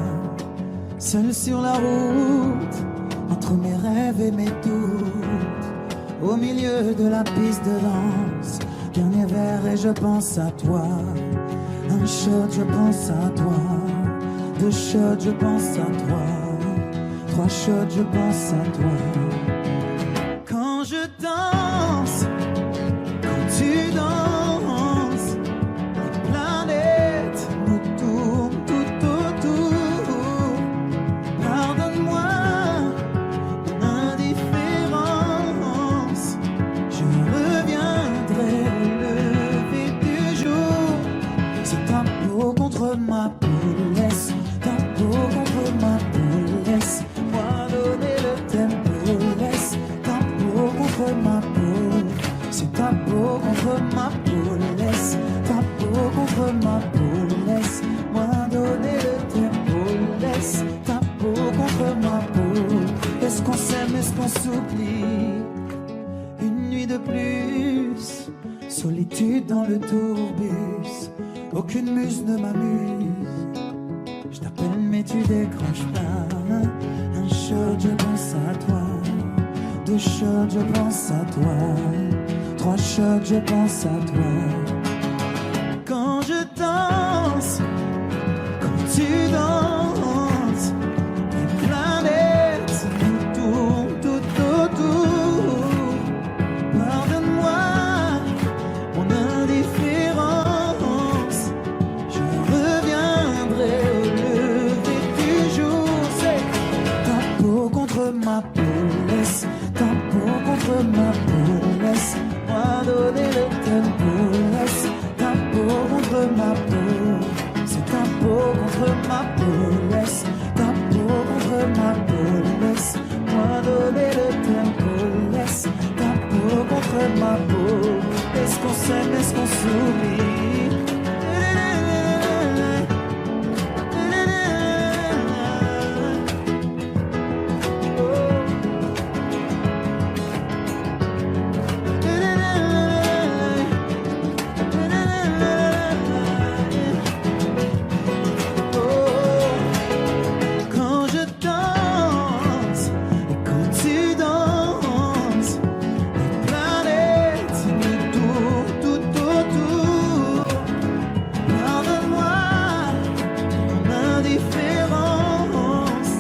Speaker 9: Seul sur la route, entre mes rêves et mes doutes, au milieu de la piste de danse, dernier verre et je pense à toi. Un shot, je pense à toi. 2 shots, je pense à toi. 3 shots, je pense à toi. Quand je danse, quand tu danses, les planètes nous tournent tout autour. Pardonne-moi mon indifférence, je reviendrai au lever du jour. C'est ta peau contre ma peau, laisse ta peau contre ma peau, laisse-moi donner le tempo, laisse ta peau contre ma peau, c'est ta peau contre ma peau, laisse ta peau contre ma peau, laisse-moi donner le tempo, laisse ta peau contre ma peau. Est-ce qu'on s'aime, est-ce qu'on s'oublie? Une nuit de plus, solitude dans le tourbus, aucune muse ne m'amuse. Je t'appelle mais tu décroches pas. Un shot, je pense à toi. 2 shots, je pense à toi. 3 shots, je pense à toi. Quand je danse, quand tu danses, les planètes nous tournent tout autour. Pardonne-moi mon indifférence, je reviendrai au lever du jour. C'est ta peau contre ma peau, laisse ta peau contre ma peau, laisse-moi donner le tempo, laisse ta peau contre ma peau, c'est ta peau contre ma peau, laisse ta peau contre ma peau, laisse-moi donner le tempo, laisse ta peau contre ma peau. Est-ce qu'on s'aime, est-ce qu'on s'oublie? Quand je danse et quand tu danses, les planètes nous tournent tout autour. Pardonne-moi mon indifférence,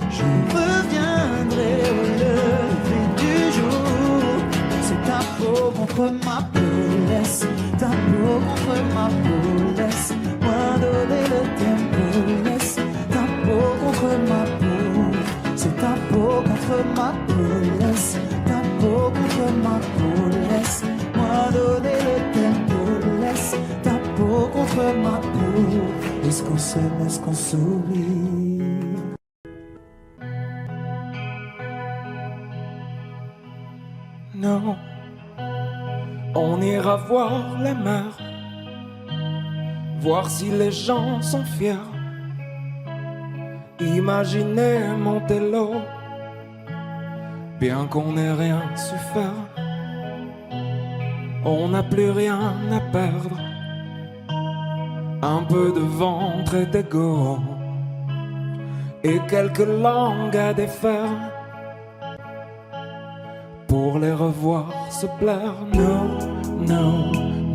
Speaker 9: je reviendrai au lever du jour. C'est ta peau contre ma peau, laisse ta peau contre ma peau, laisse-moi donner le tempo, laisse ta peau contre ma peau, c'est ta peau contre ma peau, laisse ta peau contre ma peau, laisse-moi donner le tempo, laisse ta peau contre ma peau. Est-ce qu'on s'aime, est-ce qu'on s'oublie?
Speaker 2: Non, on ira voir les mers, voir si les gens sont fiers. Imaginez Montello, bien qu'on n'ait rien su faire. On n'a plus rien à perdre, un peu de ventre et d'ego, et quelques langues à défaire, pour les revoir se plaire. Nous, nous,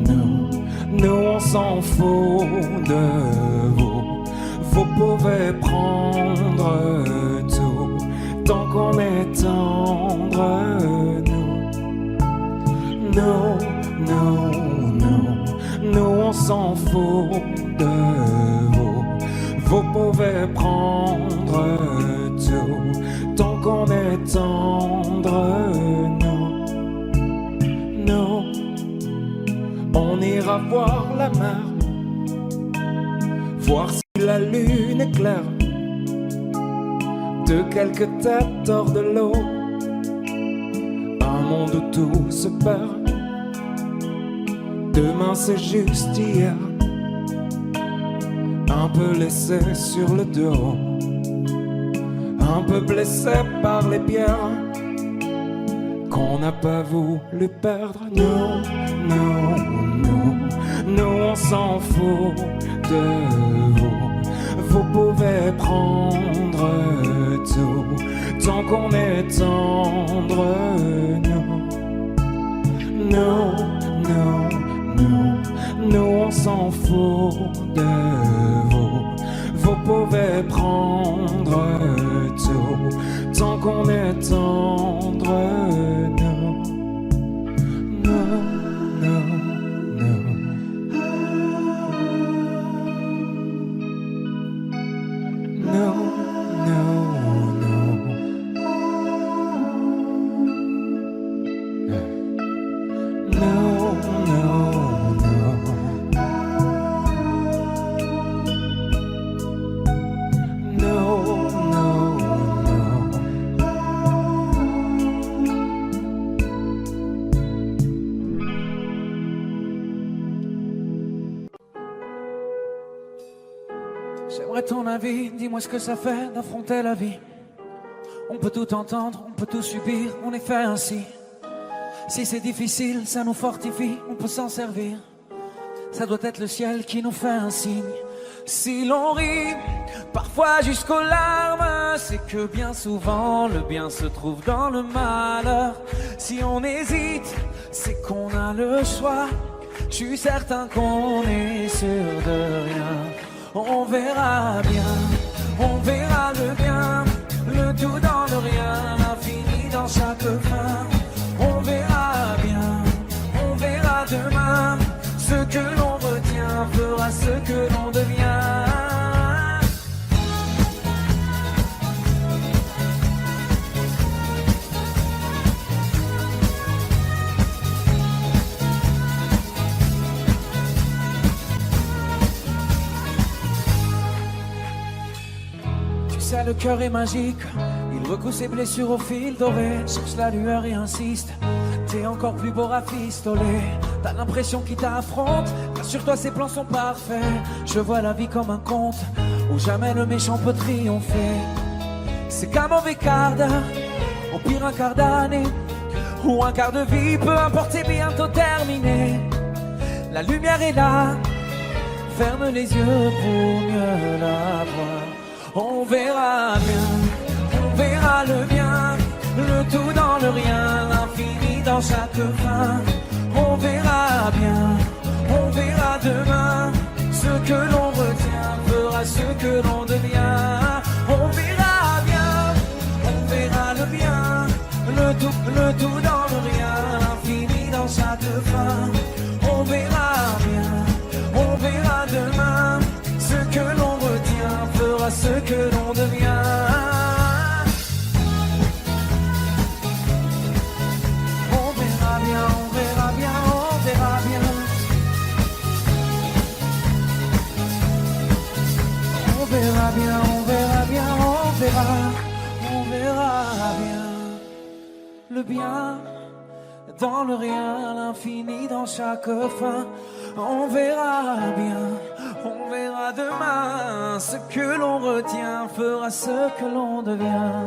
Speaker 2: nous, nous on s'en fout de vous. Vous pouvez prendre tout, tant qu'on est tendre. Nous, nous, nous, nous on s'en fout de vous. Vous pouvez prendre tout, tant qu'on est tendre. voir la mer, voir si la lune est claire, de quelques têtes hors de l'eau, un monde où tout se perd. Demain c'est juste hier, un peu laissé sur le dos, un peu blessé par les pierres qu'on n'a pas voulu perdre. Nous, on s'en fout de vous. Vous pouvez prendre tout tant qu'on est tendre. Nous, on s'en fout de vous. Vous pouvez prendre tout tant qu'on est tendre. J'aimerais ton avis, dis-moi ce que ça fait d'affronter la vie. On peut tout entendre, on peut tout subir, on est fait ainsi. Si c'est difficile, ça nous fortifie, on peut s'en servir. Ça doit être le ciel qui nous fait un signe. Si l'on rit, parfois jusqu'aux larmes, c'est que bien souvent le bien se trouve dans le malheur. Si on hésite, c'est qu'on a le choix. Je suis certain qu'on est sûr de rien. On verra bien, on verra le bien, le tout dans le rien, l'infini dans chaque fin. On verra bien, on verra demain, ce que l'on retient fera ce que l'on devient. Le cœur est magique, il recoue ses blessures au fil doré, cherche la lueur et insiste. T'es encore plus beau rafistolé, t'as l'impression qu'il t'affronte, car sur toi ses plans sont parfaits. Je vois la vie comme un conte, où jamais le méchant peut triompher. C'est qu'un mauvais quart d'heure, au pire un quart d'année, ou un quart de vie, peu importe, c'est bientôt terminé. La lumière est là, ferme les yeux pour mieux la voir. On verra bien, on verra le bien, le tout dans le rien, l'infini dans chaque fin. On verra bien, on verra demain, ce que l'on retient fera ce que l'on devient. On verra bien, on verra le bien, le tout dans le rien, l'infini dans chaque fin. On verra bien, on verra demain, ce que l'on retient fera ce que l'on devient. On verra bien, on verra bien, on verra bien. On verra bien, on verra bien, on verra bien. Le bien dans le rien, l'infini dans chaque fin. On verra bien, on verra demain, ce que l'on retient fera ce que l'on devient.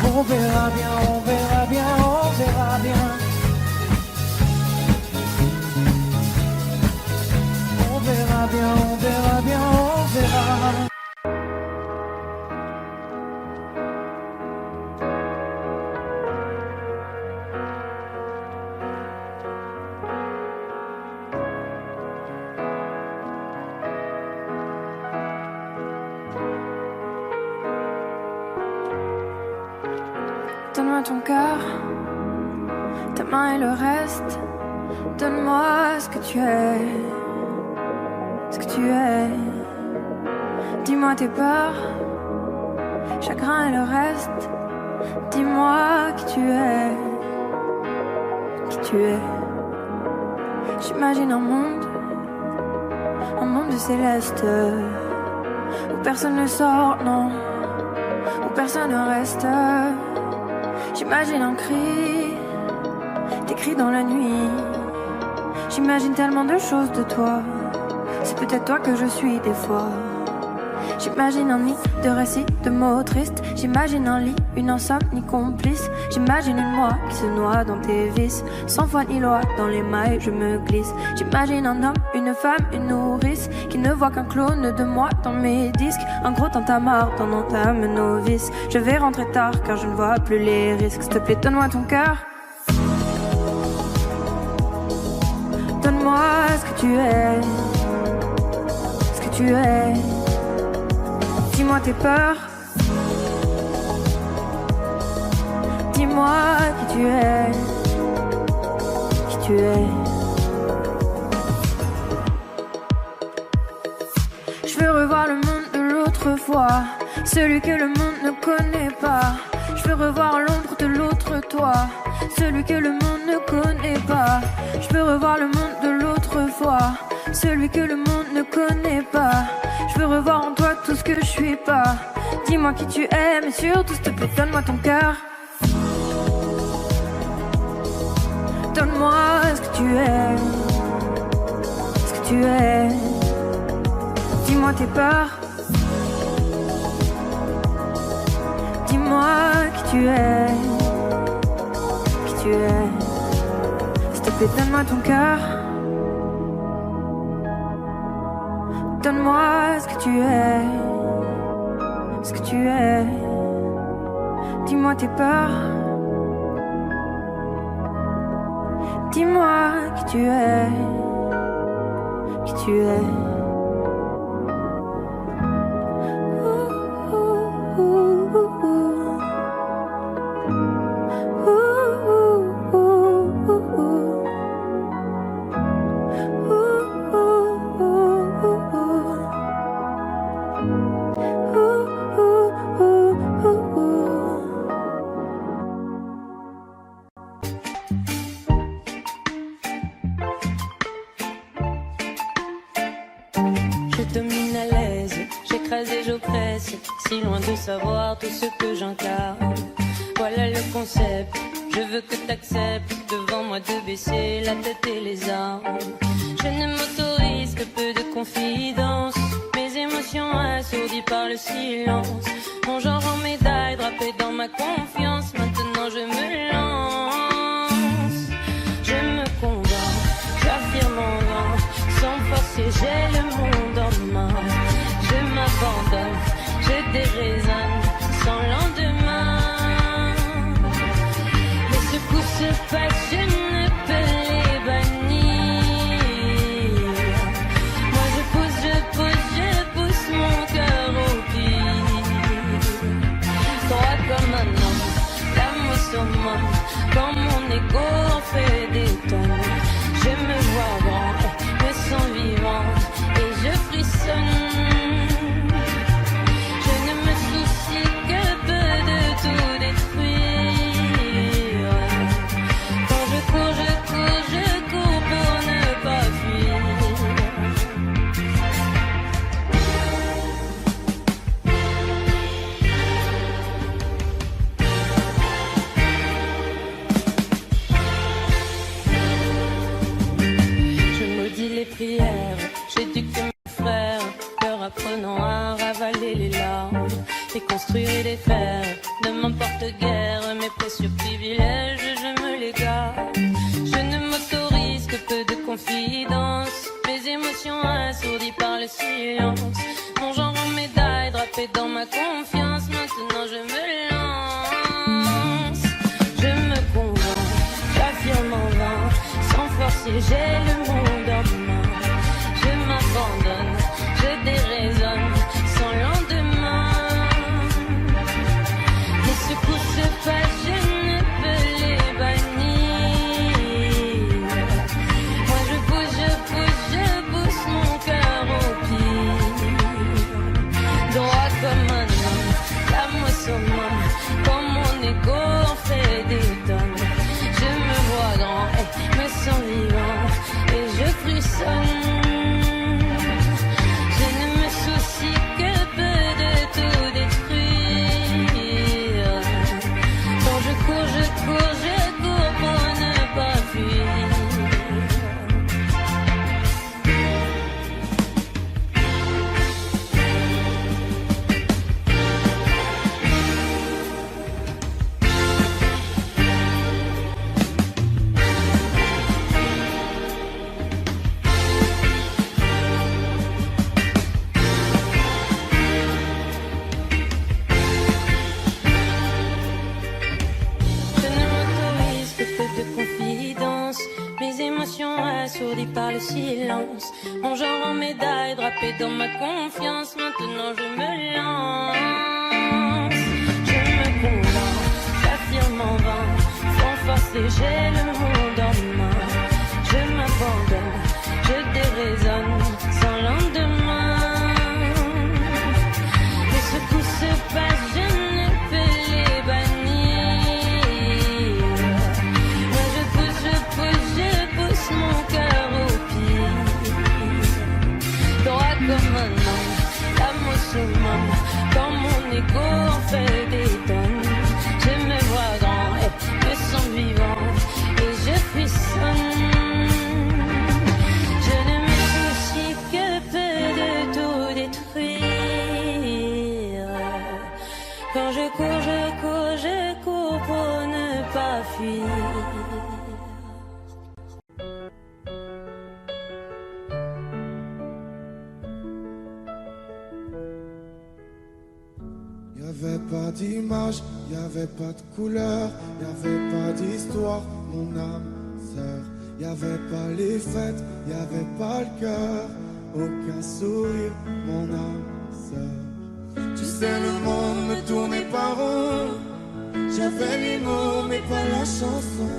Speaker 2: On verra bien, on verra bien, on verra bien. On verra bien, on verra bien, on verra.
Speaker 3: Donne-moi ton cœur, ta main et le reste. Donne-moi ce que tu es, ce que tu es. Dis-moi tes peurs, chagrin et le reste. Dis-moi qui tu es.
Speaker 10: qui tu es. J'imagine un monde de céleste, où personne ne sort, non, où personne ne reste. J'imagine un cri, des cris dans la nuit. J'imagine tellement de choses de toi, c'est peut-être toi que je suis des fois. J'imagine un nid de récits, de mots tristes. J'imagine un lit, une insomnie complice. J'imagine une moi qui se noie dans tes vices. Sans foi ni loi, dans les mailles je me glisse. J'imagine un homme, une femme, une nourrice, qui ne voit qu'un clone de moi dans mes disques. Un gros tintamarre dans entame novice. Je vais rentrer tard car je ne vois plus les risques. S'il te plaît, donne-moi ton cœur. Donne-moi ce que tu es. Ce que tu es. Dis-moi tes peurs. Dis-moi qui tu es. Qui tu es. Je veux revoir le monde de l'autre fois, celui que le monde ne connaît pas. Je veux revoir l'ombre de l'autre toi, celui que le monde ne connaît pas. Je veux revoir le monde de l'autre fois, celui que le monde ne connaît pas. Je veux revoir en toi tout ce que je suis pas. Dis-moi qui tu es, mais surtout s'il te plaît, donne-moi ton cœur. Donne-moi ce que tu es. Ce que tu es. Dis-moi tes peurs. Dis-moi qui tu es. Qui tu es. S'il te plaît, donne-moi ton cœur. Donne-moi ce que tu es. Ce que tu es. Dis-moi tes peurs. Dis-moi qui tu es. Qui tu es.
Speaker 5: Si loin de savoir tout ce que j'incarne. Voilà le concept, je veux que t'acceptes devant moi de baisser la tête et les armes. Je ne m'autorise que peu de confidence, mes émotions assourdies par le silence. Mon genre en médaille drapé dans ma confiance, maintenant je me lance. Je me convainc, j'affirme en vain, sans forcer j'ai le monde en main. Je m'abandonne, je déraisonne sans lendemain. Les secousses se passent, je ne peux les bannir. Moi je pousse mon cœur au pire. Droit comme un homme, l'âme au summum, quand mon ego en fait des tonnes. Je me vois grand, me sens vivant et je frissonne. J'éduque mes frères, leur apprenant à ravaler les larmes et construire et défaire. Ne m'importe guère mes précieux privilèges, je me les garde. Je ne m'autorise que peu de confidence, mes émotions assourdies par le silence. Mon genre en médaille drapé dans ma confiance, maintenant je me lance. Je me convainc, j'affirme en vain, sans forcer j'ai le monde en main. Je m'abandonne, je déraisonne sans lendemain. Les secousses se passent, je ne peux les bannir. Moi je pousse mon cœur au pire. Droit comme un homme, l'âme au summum, quand mon ego en fait des tonnes. Je me vois grand. étourdi par le silence. Mon genre en médaille, drapé dans ma confiance. Maintenant je me lance. Je me condamne, j'affirme en vain. Sans forcer, j'ai le monde en main. Je m'abandonne, je déraisonne sans lendemain. Et ce qui se passe, je ne peux les bannir. Moi je pousse mon cœur au pied. Droit comme un homme, l'âme au summum. Quand mon ego en fait des tonnes, je me vois grand et me sens vivant. Et je frissonne. Je ne me soucie que peu de tout détruire. Quand je cours pour ne pas fuir.
Speaker 1: Y'avait pas d'image, y'avait pas de couleur, y'avait pas d'histoire, mon âme sœur. Y'avait pas les fêtes, y'avait pas le cœur, aucun sourire, mon âme sœur. Tu sais, le monde me tournait pas rond, j'avais les mots mais pas la chanson.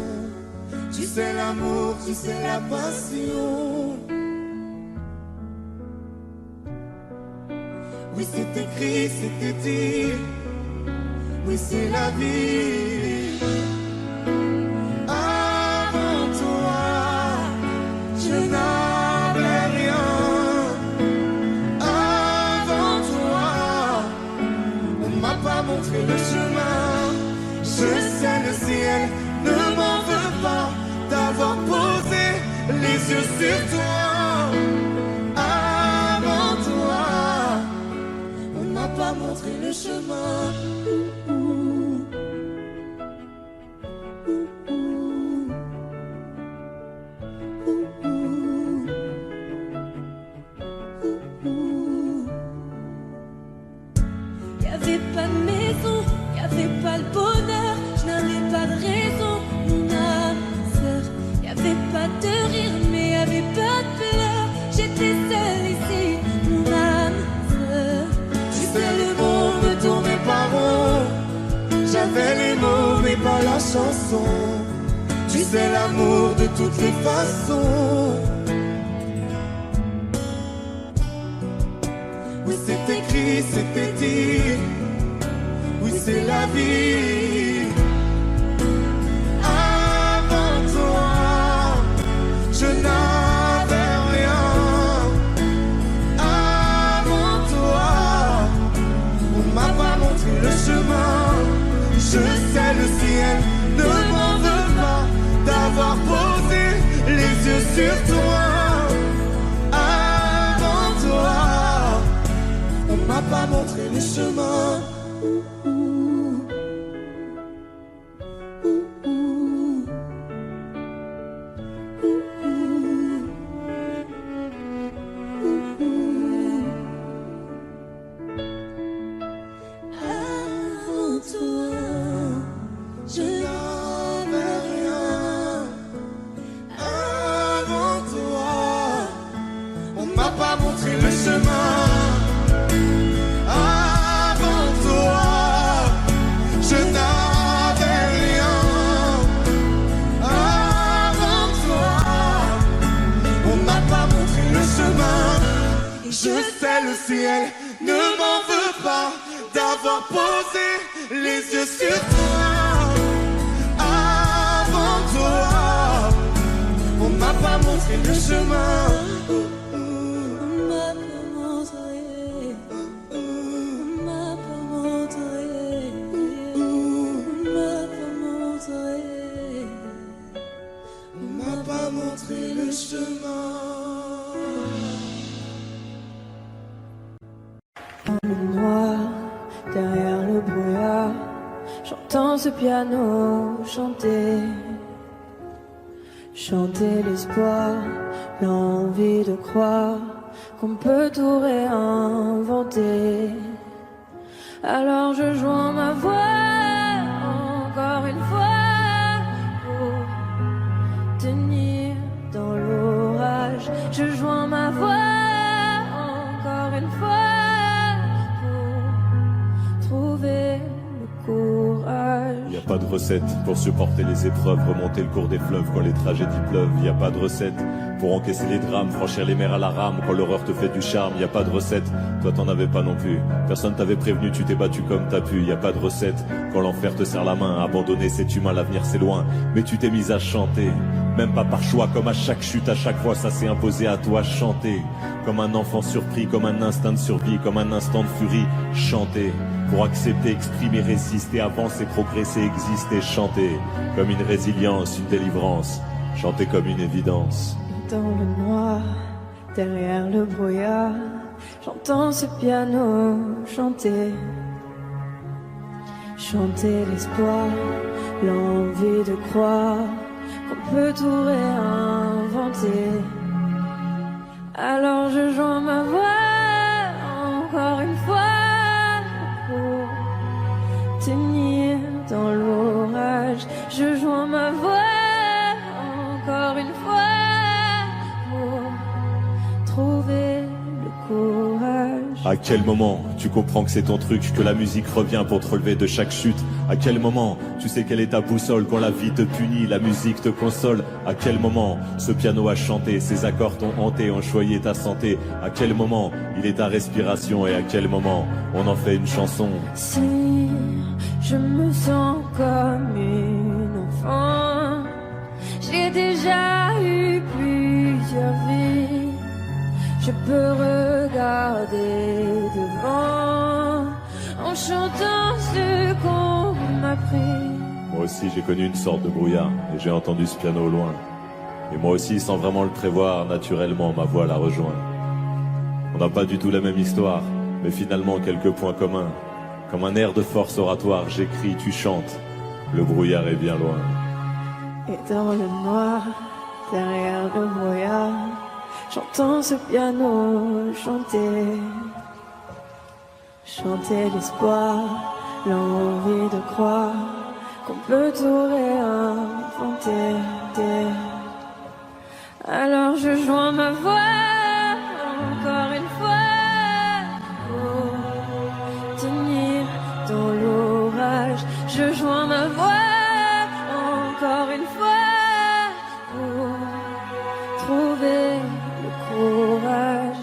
Speaker 1: Tu sais l'amour, tu sais la passion. Oui, c'est écrit, c'était dit. Oui, c'est la vie. Avant toi, je n'avais rien. Avant toi, on m'a pas montré le chemin. Je sais, le ciel ne m'en veut pas d'avoir posé les yeux sur toi. Avant toi, on m'a pas montré le chemin.
Speaker 5: Y'avait pas de maison, y'avait pas le bonheur, je n'avais pas de raison, mon âme sœur. Y'avait pas de rire, mais y'avait pas de pleurs. J'étais seule ici, mon âme sœur.
Speaker 1: Tu sais, le monde ne tournait pas rond. J'avais les mots, mais pas la chanson. Tu sais, l'amour de toutes les façons. Oui, c'est écrit, c'était dit. Oui, c'est la vie. Avant toi, je n'avais rien. Avant toi, on m'a pas montré le chemin. Je sais, le ciel ne m'en veut pas d'avoir posé les yeux sur toi. Avant toi, on m'a pas montré le chemin.
Speaker 5: Avant toi, je
Speaker 1: n'avais rien. Avant toi, on m'a pas montré le chemin. Avant toi, je n'avais rien. Avant toi, on m'a pas montré le chemin. Je sais, le ciel ne m'en veut pas d'avoir posé les yeux sur toi. Avant toi, on m'a pas montré le chemin.
Speaker 5: on m'a pas montré, on m'a pas montré, on m'a pas montré,
Speaker 1: On m'a pas montré le chemin.
Speaker 10: Dans le noir, derrière le brouillard, j'entends ce piano chanter. Chanter l'espoir, l'envie de croire qu'on peut tout réinventer. Alors je joins ma voix encore une fois pour tenir dans l'orage. courage.
Speaker 6: Y a pas de recette pour supporter les épreuves, remonter le cours des fleuves quand les tragédies pleuvent. Y a pas de recette pour encaisser les drames, franchir les mers à la rame quand l'horreur te fait du charme. Y a pas de recette, toi t'en avais pas non plus. Personne t'avait prévenu, tu t'es battu comme t'as pu. Y a pas de recette quand l'enfer te serre la main. Abandonner c'est humain, l'avenir c'est loin. Mais tu t'es mise à chanter, même pas par choix, comme à chaque chute, à chaque fois ça s'est imposé à toi. Chanter comme un enfant surpris, comme un instinct de survie, comme un instant de furie. Chanter pour accepter, exprimer, résister, avancer, progresser, exister. Chanter comme une résilience, une délivrance. Chanter comme une évidence.
Speaker 10: Dans le noir, derrière le brouillard, j'entends ce piano chanter. Chanter l'espoir, l'envie de croire qu'on peut tout réinventer. Alors je joins ma voix encore une fois pour tenir dans l'orage. Je joins ma voix encore une fois pour trouver le courage.
Speaker 6: À quel moment tu comprends que c'est ton truc, que la musique revient pour te relever de chaque chute? À quel moment tu sais quelle est ta boussole quand la vie te punit, la musique te console? À quel moment ce piano a chanté, ses accords t'ont hanté, ont choyé ta santé? À quel moment il est ta respiration et à quel moment on en fait une chanson?
Speaker 10: Si je me sens comme une enfant, j'ai déjà eu plusieurs vies. Je peux regarder devant en chantant ce qu'on m'a appris.
Speaker 6: Moi aussi j'ai connu une sorte de brouillard et j'ai entendu ce piano au loin. Et moi aussi, sans vraiment le prévoir, naturellement ma voix la rejoint. On n'a pas du tout la même histoire, mais finalement quelques points communs. Comme un air de force oratoire, j'écris, tu chantes. Le brouillard est bien loin.
Speaker 10: Et dans le noir, derrière le brouillard, j'entends ce piano chanter. Chanter l'espoir, l'envie de croire qu'on peut tout réinventer. Alors je joins ma voix encore une fois pour tenir dans l'orage. Je joins ma voix encore une fois pour trouver le courage.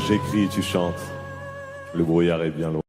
Speaker 6: J'écris, tu chantes. Le brouillard est bien loin.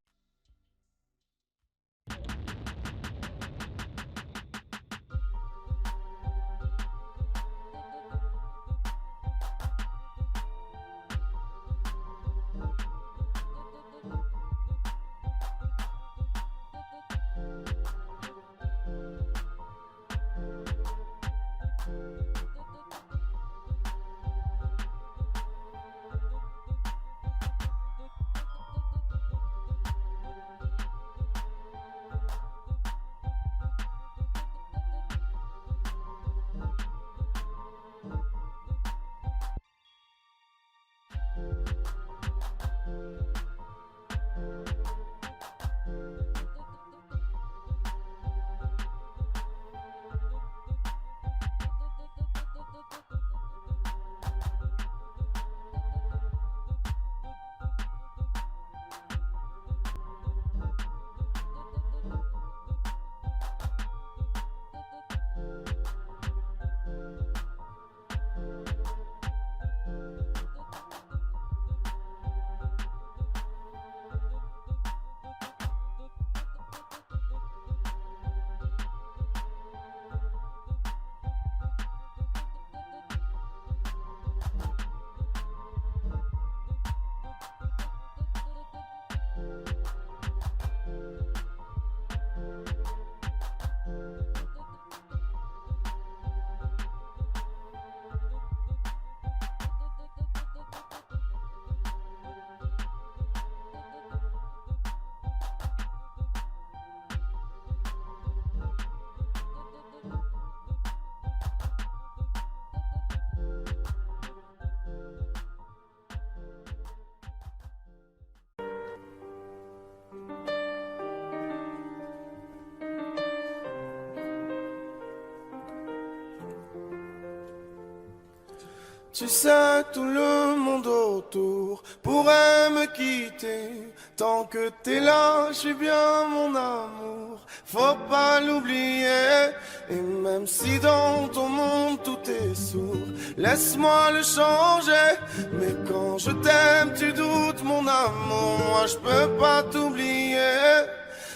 Speaker 1: Tu sais, tout le monde autour pourrait me quitter. Tant que t'es là, je suis bien mon amour. Faut pas l'oublier. Et même si dans ton monde tout est sourd, laisse-moi le changer. Mais quand je t'aime, tu doutes mon amour. Moi je peux pas t'oublier.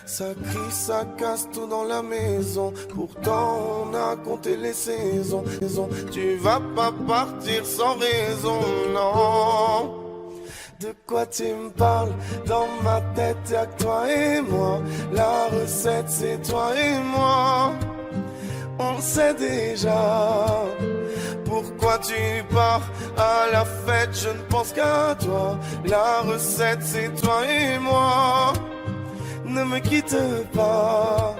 Speaker 1: Ça crie, ça casse tout dans la maison. Pourtant on a compté les saisons. Tu vas pas partir sans raison, non. De quoi tu me parles? Dans ma tête y'a que toi et moi. La recette c'est toi et moi. On sait déjà. Pourquoi tu pars à la fête? Je ne pense qu'à toi. La recette c'est toi et moi. Ne me quitte pas,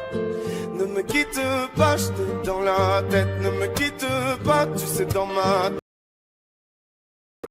Speaker 1: ne me quitte pas, je t'ai dans la tête. Ne me quitte pas, tu sais dans ma tête.